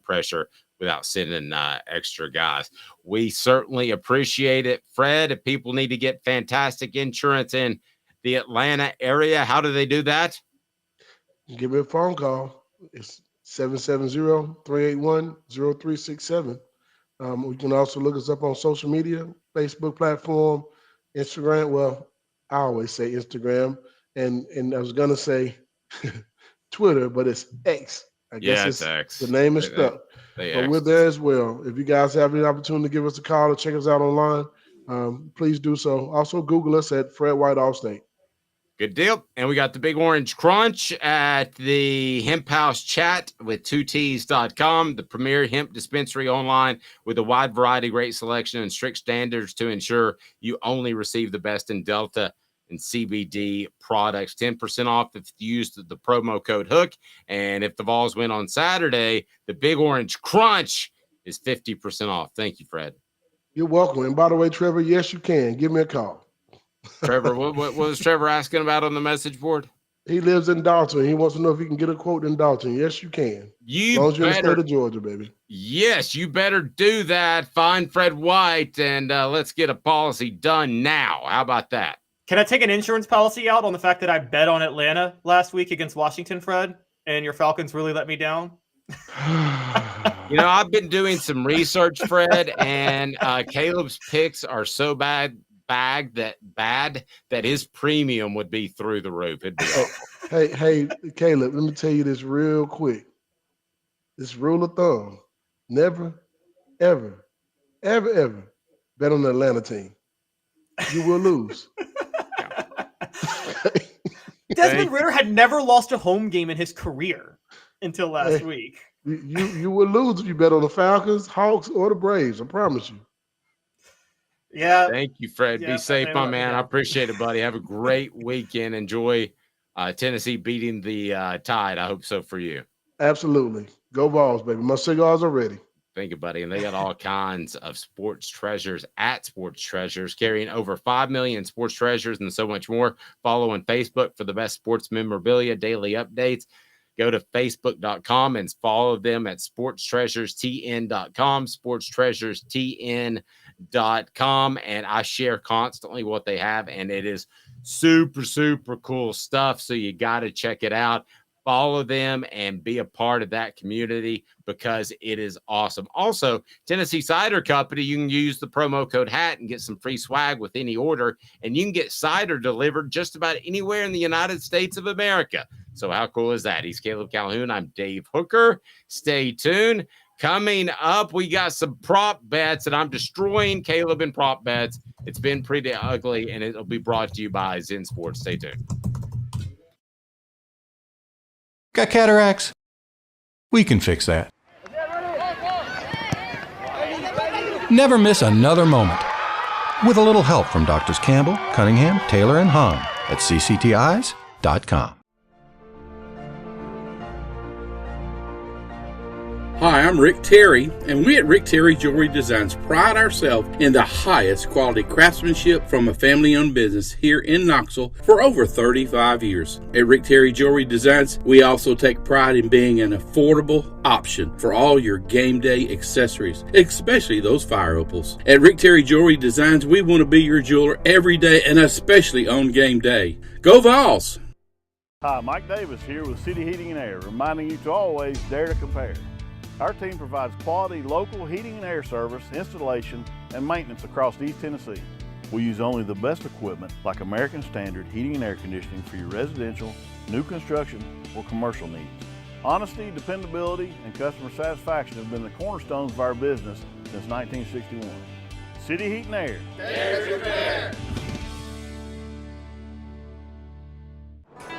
Speaker 1: pressure without sending extra guys. We certainly appreciate it. Fred, if people need to get fantastic insurance in the Atlanta area, how do they do that?
Speaker 11: Give me a phone call. It's 770-381-0367. You can also look us up on social media, Facebook platform, Instagram. Well, I always say Instagram. And I was going to say Twitter, but it's X. I guess it's X. The name is stuck. But we're there as well. If you guys have any opportunity to give us a call or check us out online, please do so. Also, Google us at Fred White Allstate.
Speaker 1: Good deal. And we got the Big Orange Crunch at the Hemp House Chat with 2Ts.com, the premier hemp dispensary online with a wide variety, great selection, and strict standards to ensure you only receive the best in Delta and CBD products. 10% off if you use the promo code HOOK. And if the Vols win on Saturday, the Big Orange Crunch is 50% off. Thank you, Fred.
Speaker 11: You're welcome. And by the way, Trevor, yes, you can. Give me a call.
Speaker 1: Trevor, what was Trevor asking about on the message board?
Speaker 11: He lives in Dalton. He wants to know if he can get a quote in Dalton. Yes, you can. As long as you're in the state of Georgia, baby.
Speaker 1: Yes, you better do that. Find Fred White and let's get a policy done now. How about that?
Speaker 5: Can I take an insurance policy out on the fact that I bet on Atlanta last week against Washington, Fred, and your Falcons really let me down?
Speaker 1: I've been doing some research, Fred, and Caleb's picks are so bad that his premium would be through the roof. It'd be awful.
Speaker 11: Hey, Caleb, let me tell you this real quick. This rule of thumb: never, ever, ever, ever bet on the Atlanta team. You will lose.
Speaker 5: Desmond Ridder had never lost a home game in his career until last week.
Speaker 11: You will lose if you bet on the Falcons, Hawks, or the Braves. I promise you.
Speaker 5: Yeah.
Speaker 1: Thank you, Fred. Be safe, my man. I appreciate it, buddy. Have a great weekend. Enjoy Tennessee beating the Tide. I hope so for you.
Speaker 11: Absolutely. Go Vols, baby. My cigars are ready.
Speaker 1: Thank you, buddy. And they got all kinds of sports treasures at Sports Treasures, carrying over 5 million sports treasures and so much more. Follow on Facebook for the best sports memorabilia, daily updates. Go to facebook.com and follow them at sportstreasurestn.com, sportstreasurestn.com. And I share constantly what they have, and it is super, super cool stuff. So you got to check it out. Follow them and be a part of that community because it is awesome. Also, Tennessee Cider Company, you can use the promo code HAT and get some free swag with any order, and you can get cider delivered just about anywhere in the United States of America. So how cool is that? He's Caleb Calhoun. I'm Dave Hooker. Stay tuned. Coming up, we got some prop bets, and I'm destroying Caleb in prop bets. It's been pretty ugly, and it'll be brought to you by Zen Sports. Stay tuned.
Speaker 6: Got cataracts? We can fix that. Never miss another moment. With a little help from Doctors Campbell, Cunningham, Taylor, and Hahn at cctis.com.
Speaker 12: Hi, I'm Rick Terry, and we at Rick Terry Jewelry Designs pride ourselves in the highest quality craftsmanship from a family-owned business here in Knoxville for over 35 years. At Rick Terry Jewelry Designs, we also take pride in being an affordable option for all your game day accessories, especially those fire opals. At Rick Terry Jewelry Designs, we want to be your jeweler every day and especially on game day. Go Vols!
Speaker 13: Hi, Mike Davis here with City Heating and Air, reminding you to always dare to compare. Our team provides quality local heating and air service, installation, and maintenance across East Tennessee. We use only the best equipment like American Standard heating and air conditioning for your residential, new construction, or commercial needs. Honesty, dependability, and customer satisfaction have been the cornerstones of our business since 1961. City Heat and Air. Dare to compare.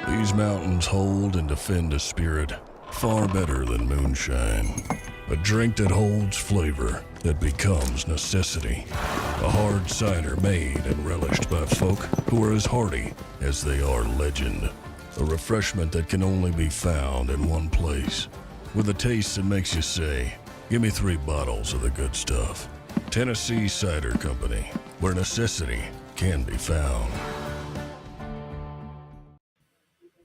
Speaker 14: These mountains hold and defend a spirit far better than moonshine. A drink that holds flavor, that becomes necessity. A hard cider made and relished by folk who are as hearty as they are legend. A refreshment that can only be found in one place. With a taste that makes you say, give me 3 bottles of the good stuff. Tennessee Cider Company, where necessity can be found.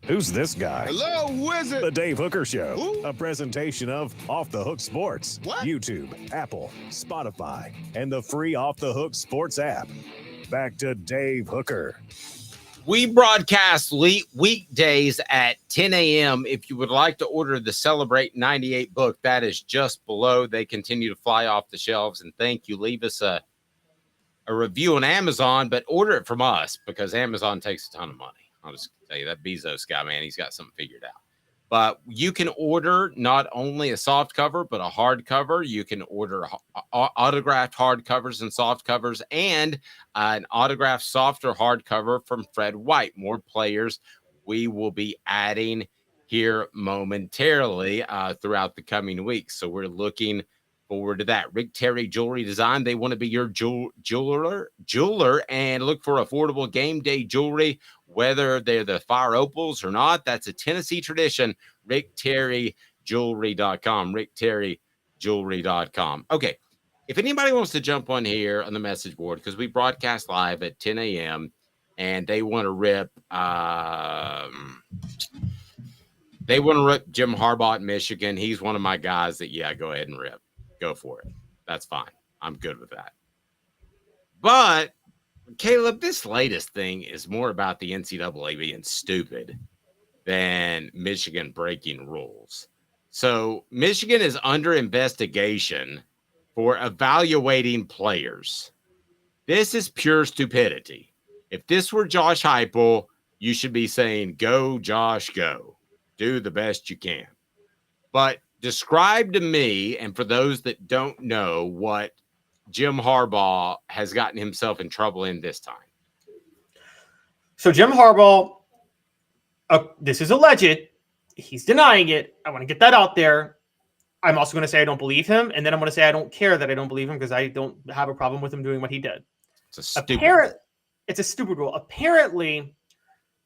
Speaker 2: Who's this guy?
Speaker 15: Hello, wizard.
Speaker 2: The Dave Hooker Show.
Speaker 15: Who?
Speaker 2: A presentation of Off the Hook Sports.
Speaker 15: What?
Speaker 2: YouTube, Apple, Spotify, and the free Off the Hook Sports app. Back to Dave Hooker.
Speaker 1: We broadcast weekdays at 10 a.m. If you would like to order the Celebrate 98 book, that is just below. They continue to fly off the shelves, and thank you. Leave us a review on Amazon, but order it from us because Amazon takes a ton of money. I'll just tell you, that Bezos guy, man, he's got something figured out. But you can order not only a soft cover, but a hard cover. You can order autographed hard covers and soft covers and an autographed soft or hard cover from Fred White. More players we will be adding here momentarily throughout the coming weeks. So we're looking forward to that. Rick Terry Jewelry Design. They want to be your jeweler and look for affordable game day jewelry, whether they're the fire opals or not. That's a Tennessee tradition. RickTerryJewelry.com. RickTerryJewelry.com. Okay. If anybody wants to jump on here on the message board, because we broadcast live at 10 a.m. and they want to rip Jim Harbaugh at Michigan. He's one of my guys that, yeah, go ahead and rip. Go for it. That's fine. I'm good with that. But Caleb, this latest thing is more about the NCAA being stupid than Michigan breaking rules. So Michigan is under investigation for evaluating players. This is pure stupidity. If this were Josh Heupel, you should be saying, go, Josh, go. Do the best you can. But describe to me, and for those that don't know, what Jim Harbaugh has gotten himself in trouble in this time.
Speaker 5: So Jim Harbaugh, this is alleged. He's denying it. I want to get that out there. I'm also going to say I don't believe him, and then I'm going to say I don't care that I don't believe him because I don't have a problem with him doing what he did.
Speaker 1: It's a stupid
Speaker 5: It's a stupid rule. Apparently,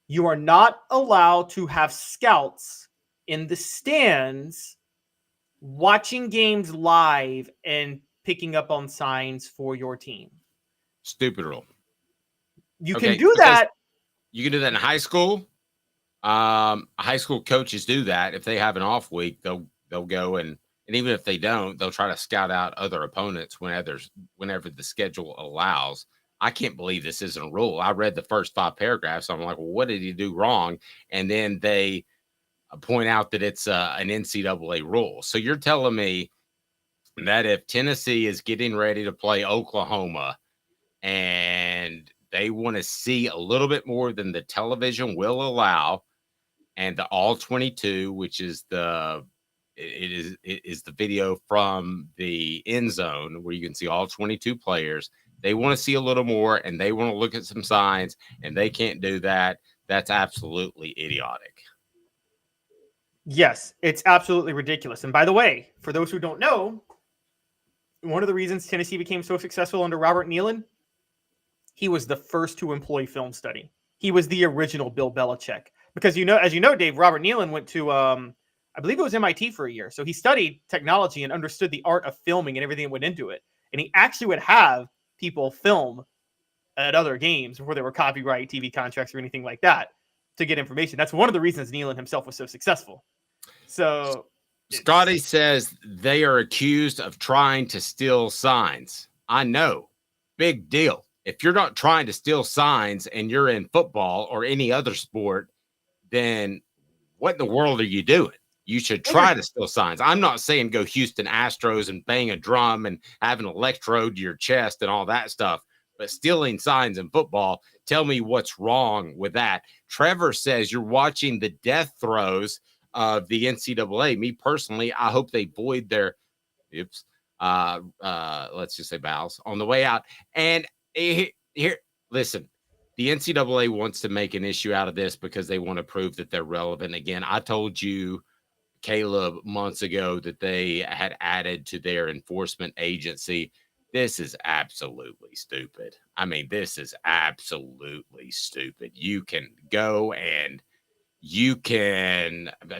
Speaker 5: you are not allowed to have scouts in the stands watching games live and picking up on signs for your team.
Speaker 1: Stupid rule.
Speaker 5: You can do that.
Speaker 1: You can do that in high school. High school coaches do that. If they have an off week, they'll go and even if they don't, they'll try to scout out other opponents whenever the schedule allows. I can't believe this isn't a rule. I read the first 5 paragraphs. I'm like, well, what did he do wrong? And then they point out that it's an NCAA rule. So you're telling me that if Tennessee is getting ready to play Oklahoma and they want to see a little bit more than the television will allow, and the all 22, which is the video from the end zone where you can see all 22 players, they want to see a little more and they want to look at some signs and they can't do that. That's absolutely idiotic.
Speaker 5: Yes, it's absolutely ridiculous. And by the way, for those who don't know, one of the reasons Tennessee became so successful under Robert Nealon, he was the first to employ film study. He was the original Bill Belichick. Because, as you know, Dave, Robert Nealon went to, I I believe it was MIT for a year. So he studied technology and understood the art of filming and everything that went into it. And he actually would have people film at other games before there were copyright TV contracts or anything like that to get information. That's one of the reasons Neyland himself was so successful. So
Speaker 1: Scotty says they are accused of trying to steal signs. I know. Big deal. If you're not trying to steal signs and you're in football or any other sport, then what in the world are you doing? You should try to steal signs. I'm not saying go Houston Astros and bang a drum and have an electrode to your chest and all that stuff, but stealing signs in football, tell me what's wrong with that. Trevor says you're watching the death throes of the NCAA. Me personally, I hope they void their let's just say bows on the way out. And here, listen, the NCAA wants to make an issue out of this because they want to prove that they're relevant. Again, I told you, Caleb, months ago that they had added to their enforcement agency. This is absolutely stupid. I mean, this is absolutely stupid. You can go and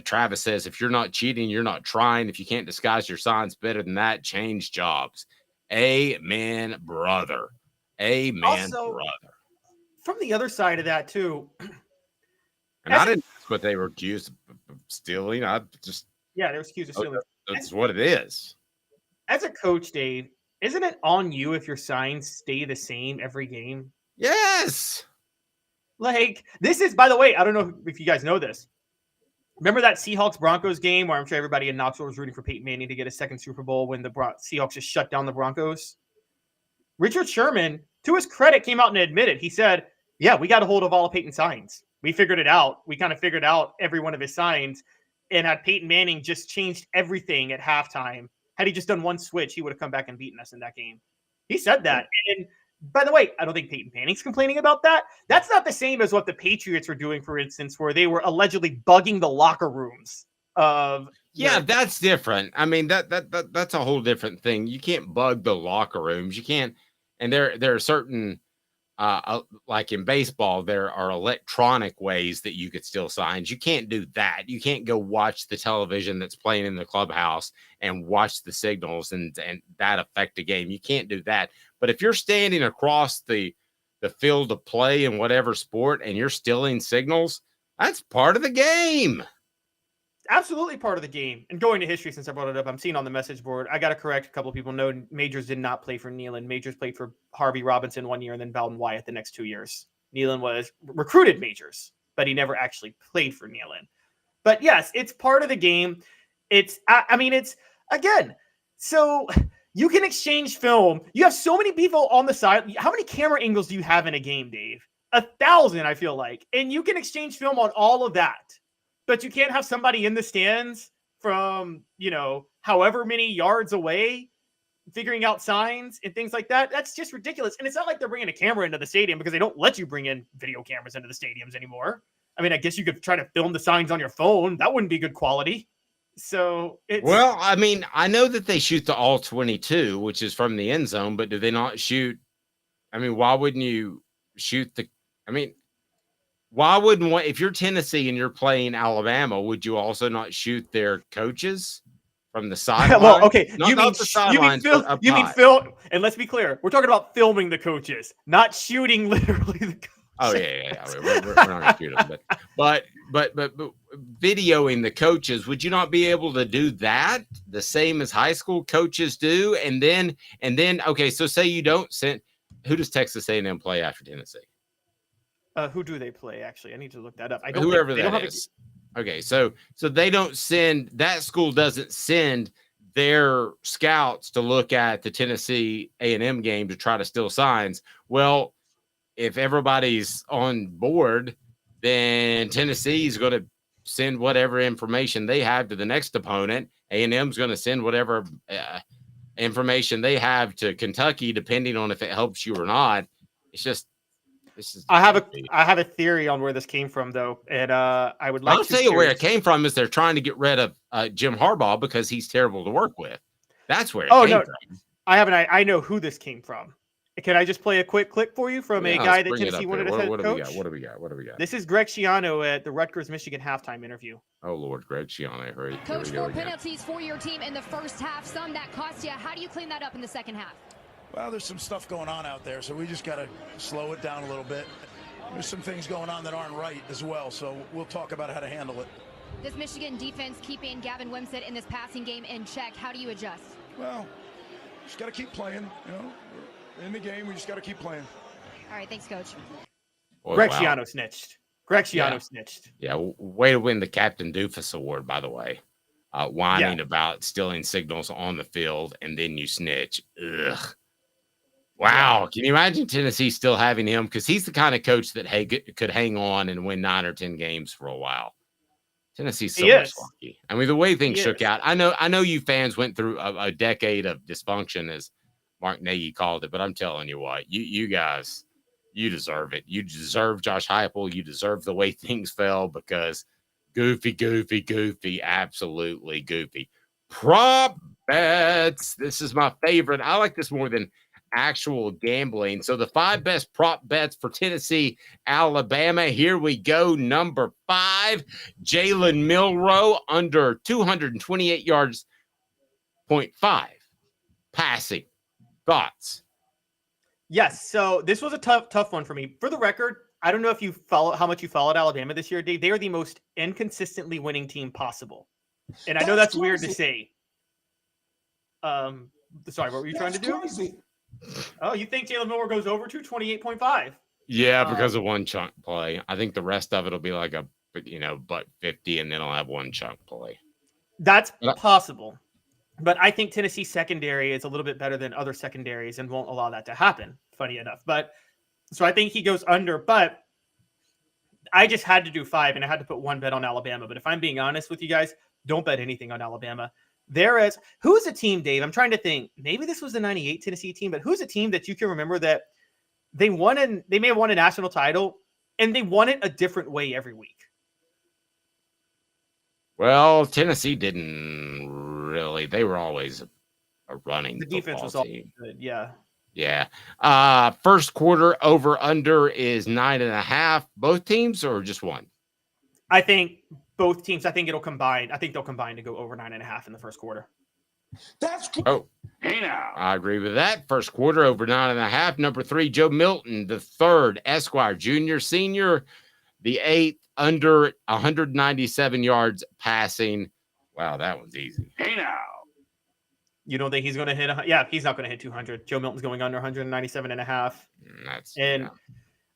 Speaker 1: Travis says, if you're not cheating, you're not trying. If you can't disguise your signs better than that, change jobs. Amen, brother. Amen,
Speaker 5: also,
Speaker 1: brother.
Speaker 5: From the other side of that, too.
Speaker 1: And I didn't ask what they were accused of stealing. I just.
Speaker 5: Yeah, they were accused of stealing.
Speaker 1: That's what it is.
Speaker 5: As a coach, Dave, isn't it on you if your signs stay the same every game?
Speaker 1: Yes.
Speaker 5: Like, this is, by the way, I don't know if you guys know this. Remember that Seahawks-Broncos game where I'm sure everybody in Knoxville was rooting for Peyton Manning to get a second Super Bowl when the Seahawks just shut down the Broncos? Richard Sherman, to his credit, came out and admitted. He said, yeah, we got a hold of all of Peyton's signs. We figured it out. We kind of figured out every one of his signs. And had Peyton Manning just changed everything at halftime, had he just done one switch, he would have come back and beaten us in that game. He said that. And by the way, I don't think Peyton Manning's complaining about that. That's not the same as what the Patriots were doing, for instance, where they were allegedly bugging the locker rooms of.
Speaker 1: Yeah, that's different. I mean, that's a whole different thing. You can't bug the locker rooms. You can't. And there are certain, like in baseball, there are electronic ways that you could steal signs. You can't do that. You can't go watch the television that's playing in the clubhouse and watch the signals and that affect a game. You can't do that. But if you're standing across the field of play in whatever sport and you're stealing signals, that's part of the game.
Speaker 5: Absolutely part of the game. And going to history, since I brought it up, I'm seeing on the message board, I got to correct a couple of people. No, Majors did not play for Neyland. Majors played for Harvey Robinson 1 year and then Bowden Wyatt the next 2 years. Neyland was recruited Majors, but he never actually played for Neyland. But yes, it's part of the game. It's, again, so you can exchange film. You have so many people on the side. How many camera angles do you have in a game, Dave? 1,000, I feel like. And you can exchange film on all of that. But you can't have somebody in the stands from, however many yards away figuring out signs and things like that. That's just ridiculous. And it's not like they're bringing a camera into the stadium because they don't let you bring in video cameras into the stadiums anymore. I mean, I guess you could try to film the signs on your phone. That wouldn't be good quality. So
Speaker 1: Well, I mean, I know that they shoot the all 22, which is from the end zone, but do they not shoot? I mean, why wouldn't you shoot why wouldn't if you're Tennessee and you're playing Alabama, would you also not shoot their coaches from the sideline?
Speaker 5: Well, okay,
Speaker 1: you mean
Speaker 5: film? And let's be clear, we're talking about filming the coaches, not shooting literally the coaches.
Speaker 1: Oh yeah. We're not gonna shoot them, but videoing the coaches, would you not be able to do that the same as high school coaches do? And then okay, so say you don't send. Who does Texas A&M play after Tennessee?
Speaker 5: Who do they play? Actually, I need to look that up.
Speaker 1: Whoever that is. Okay, so they don't send, that school doesn't send their scouts to look at the Tennessee A&M game to try to steal signs. Well, if everybody's on board, then Tennessee is going to send whatever information they have to the next opponent. A&M is going to send whatever information they have to Kentucky, depending on if it helps you or not. It's just.
Speaker 5: I have a theory on where this came from, though, and I would like.
Speaker 1: I'll tell you where it came from. Is they're trying to get rid of Jim Harbaugh because he's terrible to work with. That's where it came from.
Speaker 5: I know who this came from, Can I just play a quick clip for you from a
Speaker 1: Yeah,
Speaker 5: guy
Speaker 1: let's
Speaker 5: that
Speaker 1: bring it
Speaker 5: Tennessee
Speaker 1: up
Speaker 5: wanted
Speaker 1: here.
Speaker 5: as head
Speaker 1: What do we
Speaker 5: coach?
Speaker 1: got? What do we got? What do we got?
Speaker 5: This is Greg Schiano at the Rutgers-Michigan halftime interview.
Speaker 1: Oh, Lord, Greg Schiano. Here
Speaker 15: Coach,
Speaker 1: we go
Speaker 15: 4
Speaker 1: again.
Speaker 15: penalties for your team in the first half. Some that cost you. How do you clean that up in the second half?
Speaker 16: Well, there's some stuff going on out there, so we just got to slow it down a little bit. There's some things going on that aren't right as well, so we'll talk about how to handle it.
Speaker 15: Does Michigan defense keeping Gavin Wimsatt in this passing game in check? How do you adjust?
Speaker 16: Well, just got to keep playing. You know, in the game, we just got to keep playing.
Speaker 15: All right, thanks, Coach.
Speaker 1: Boy,
Speaker 5: Greg
Speaker 1: wow.
Speaker 5: Schiano snitched. Greg Schiano snitched.
Speaker 1: Yeah, way to win the Captain Doofus Award, by the way. Whining about stealing signals on the field, and then you snitch. Ugh. Wow. Can you imagine Tennessee still having him? Because he's the kind of coach that could hang on and win 9 or 10 games for a while. Tennessee's so much lucky. I mean, the way things shook out. I know you fans went through a decade of dysfunction, as Mark Nagy called it, but I'm telling you what, you guys, you deserve it. You deserve Josh Heupel. You deserve the way things fell, because goofy, absolutely goofy. Prop bets. This is my favorite. I like this more than actual gambling. So the 5 best prop bets for Tennessee, Alabama. Here we go. Number 5, Jalen Milroe under 228 yards, 0.5 passing. Thoughts?
Speaker 5: Yes. So this was a tough one for me. For the record, I don't know if you follow how much you followed Alabama this year, Dave. They are the most inconsistently winning team possible. And I know that's weird to say. Sorry, what were you trying to do?
Speaker 17: Crazy.
Speaker 5: Oh, you think Jalen Milroe goes over to 28.5?
Speaker 1: Yeah, because of one chunk play. I think the rest of it will be like a, butt 50, and then I'll have one chunk play.
Speaker 5: That's possible. But I think Tennessee secondary is a little bit better than other secondaries and won't allow that to happen, funny enough. But so I think he goes under, but I just had to do 5, and I had to put 1 bet on Alabama. But if I'm being honest with you guys, don't bet anything on Alabama. Who's a team, Dave? I'm trying to think. Maybe this was the 98 Tennessee team, but who's a team that you can remember that they may have won a national title, and they won it a different way every week?
Speaker 1: Well, Tennessee didn't really. They were always a running.
Speaker 5: The defense was all good. Yeah.
Speaker 1: Yeah. First quarter over under is 9.5. Both teams or just one?
Speaker 5: I think both teams. I think it'll combine. I think they'll combine to go over 9.5 in the first quarter.
Speaker 17: That's cool.
Speaker 1: Oh, hey now. I agree with that. First quarter over 9.5. Number 3, Joe Milton III, Esquire, junior, senior, the 8th under 197 yards passing. Wow, that one's easy. Hey now.
Speaker 5: You don't think he's going to hit? Yeah, he's not going to hit 200. Joe Milton's going under 197.5.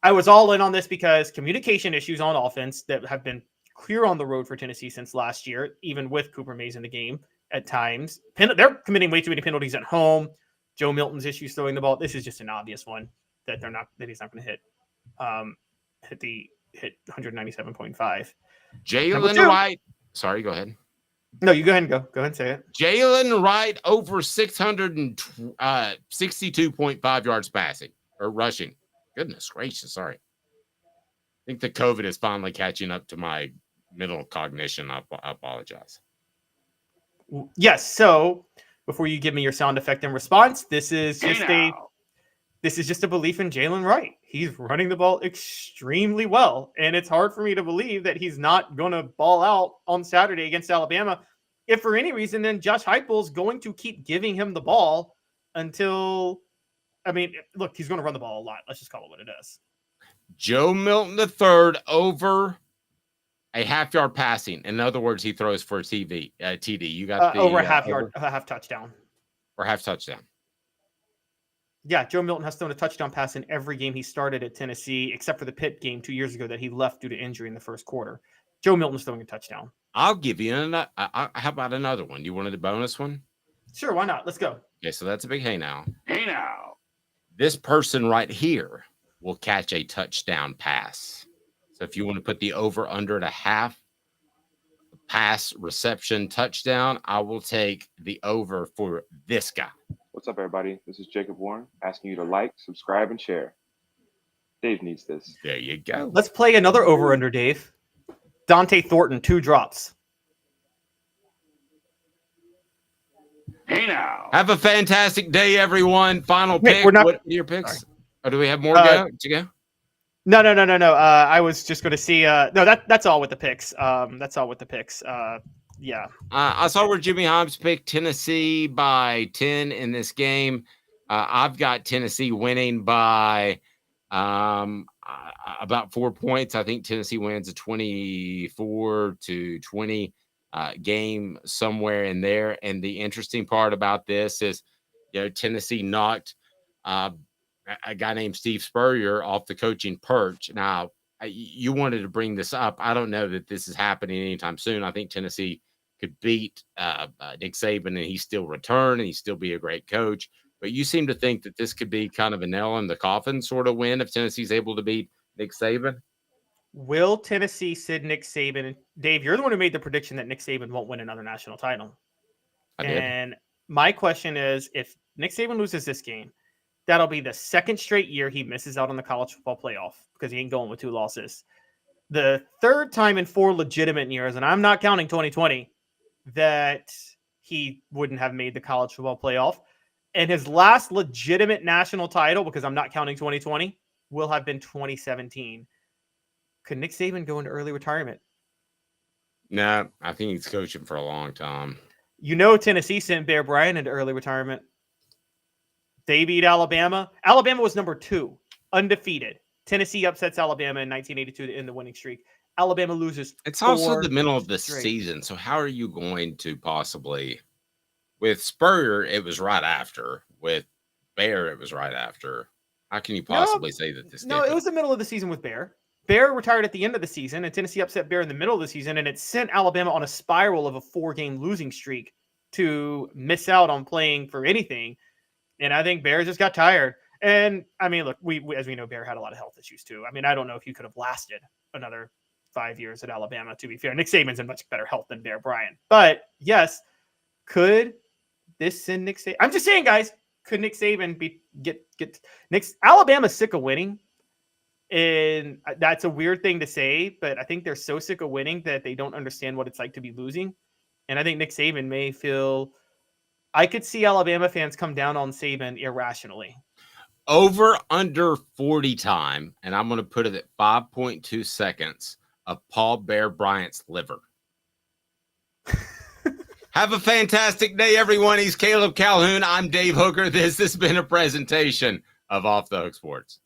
Speaker 5: I was all in on this because communication issues on offense that have been clear on the road for Tennessee since last year, even with Cooper Mays in the game at times. They're committing way too many penalties at home. Joe Milton's issues throwing the ball. This is just an obvious one that he's not going to hit 197.5.
Speaker 1: Jalen Wright. Sorry, go ahead.
Speaker 5: No, you go ahead and go. Go ahead and say it.
Speaker 1: Jalen Wright over 662.5 yards passing or rushing. Goodness gracious. Sorry. I think the COVID is finally catching up to my middle cognition. I apologize.
Speaker 5: Yes. So before you give me your sound effect in response, this is just a belief in Jalen Wright. He's running the ball extremely well, and it's hard for me to believe that he's not going to ball out on Saturday against Alabama. If for any reason, then Josh Heupel's going to keep giving him the ball until, look, he's going to run the ball a lot. Let's just call it what it is.
Speaker 1: Joe Milton III over a half-yard passing. In other words, he throws for a TD. You got
Speaker 5: over a half touchdown.
Speaker 1: Or half touchdown.
Speaker 5: Yeah, Joe Milton has thrown a touchdown pass in every game he started at Tennessee, except for the Pitt game 2 years ago that he left due to injury in the first quarter. Joe Milton's throwing a touchdown.
Speaker 1: I'll give you another. How about another one? You wanted a bonus one?
Speaker 5: Sure, why not? Let's go.
Speaker 1: Okay, so that's a big hey now. Hey now. This person right here will catch a touchdown pass. So if you want to put the over under at a half pass reception touchdown, I will take the over for this guy.
Speaker 18: What's up, everybody? This is Jacob Warren asking you to like, subscribe, and share. Dave needs this.
Speaker 1: There you go.
Speaker 5: Let's play another over under, Dave. Dante Thornton, 2 drops.
Speaker 17: Hey now.
Speaker 1: Have a fantastic day, everyone. Final
Speaker 5: Nick,
Speaker 1: pick.
Speaker 5: we're not-
Speaker 1: What are your picks?
Speaker 5: Sorry.
Speaker 1: Or do we have more
Speaker 5: Uh,
Speaker 1: to go?
Speaker 5: No. I was just going to see. No, that's all with the picks. That's all with the picks. Yeah.
Speaker 1: I saw where Jimmy Hobbs picked Tennessee by 10 in this game. I've got Tennessee winning by about 4 points. I think Tennessee wins a 24-20 game somewhere in there. And the interesting part about this is, Tennessee knocked a guy named Steve Spurrier off the coaching perch. Now, you wanted to bring this up. I don't know that this is happening anytime soon. I think Tennessee could beat Nick Saban and he still return and he still be a great coach. But you seem to think that this could be kind of a nail in the coffin sort of win if Tennessee's able to beat Nick Saban.
Speaker 5: Will Tennessee sit Nick Saban? Dave, you're the one who made the prediction that Nick Saban won't win another national title.
Speaker 1: I did.
Speaker 5: And my question is, if Nick Saban loses this game, that'll be the second straight year he misses out on the college football playoff because he ain't going with 2 losses. The third time in 4 legitimate years, and I'm not counting 2020, that he wouldn't have made the college football playoff. And his last legitimate national title, because I'm not counting 2020, will have been 2017. Could Nick Saban go into early retirement?
Speaker 1: No, I think he's coaching for a long time.
Speaker 5: Tennessee sent Bear Bryant into early retirement. They beat Alabama. Alabama was number 2, undefeated. Tennessee upsets Alabama in 1982 to end the winning streak. Alabama loses.
Speaker 1: It's also
Speaker 5: 4
Speaker 1: the middle of the
Speaker 5: straight.
Speaker 1: season. So how are you going to possibly, with Spurrier, it was right after. With Bear, it was right after. How can you possibly say that this?
Speaker 5: No, it was the middle of the season with Bear. Bear retired at the end of the season, and Tennessee upset Bear in the middle of the season, and it sent Alabama on a spiral of a 4-game losing streak to miss out on playing for anything. And I think Bear just got tired. And I mean, look, we as we know, Bear had a lot of health issues too. I mean, I don't know if he could have lasted another 5 years at Alabama, to be fair. Nick Saban's in much better health than Bear Bryant. But yes, could this send Nick Saban? I'm just saying, guys, could Nick Saban get Nick's Alabama's sick of winning? And that's a weird thing to say, but I think they're so sick of winning that they don't understand what it's like to be losing. And I think Nick Saban may feel, I could see Alabama fans come down on Saban irrationally.
Speaker 1: Over under 40 time, and I'm going to put it at 5.2 seconds of Paul Bear Bryant's liver. Have a fantastic day, everyone. He's Caleb Calhoun. I'm Dave Hooker. This has been a presentation of Off the Hook Sports.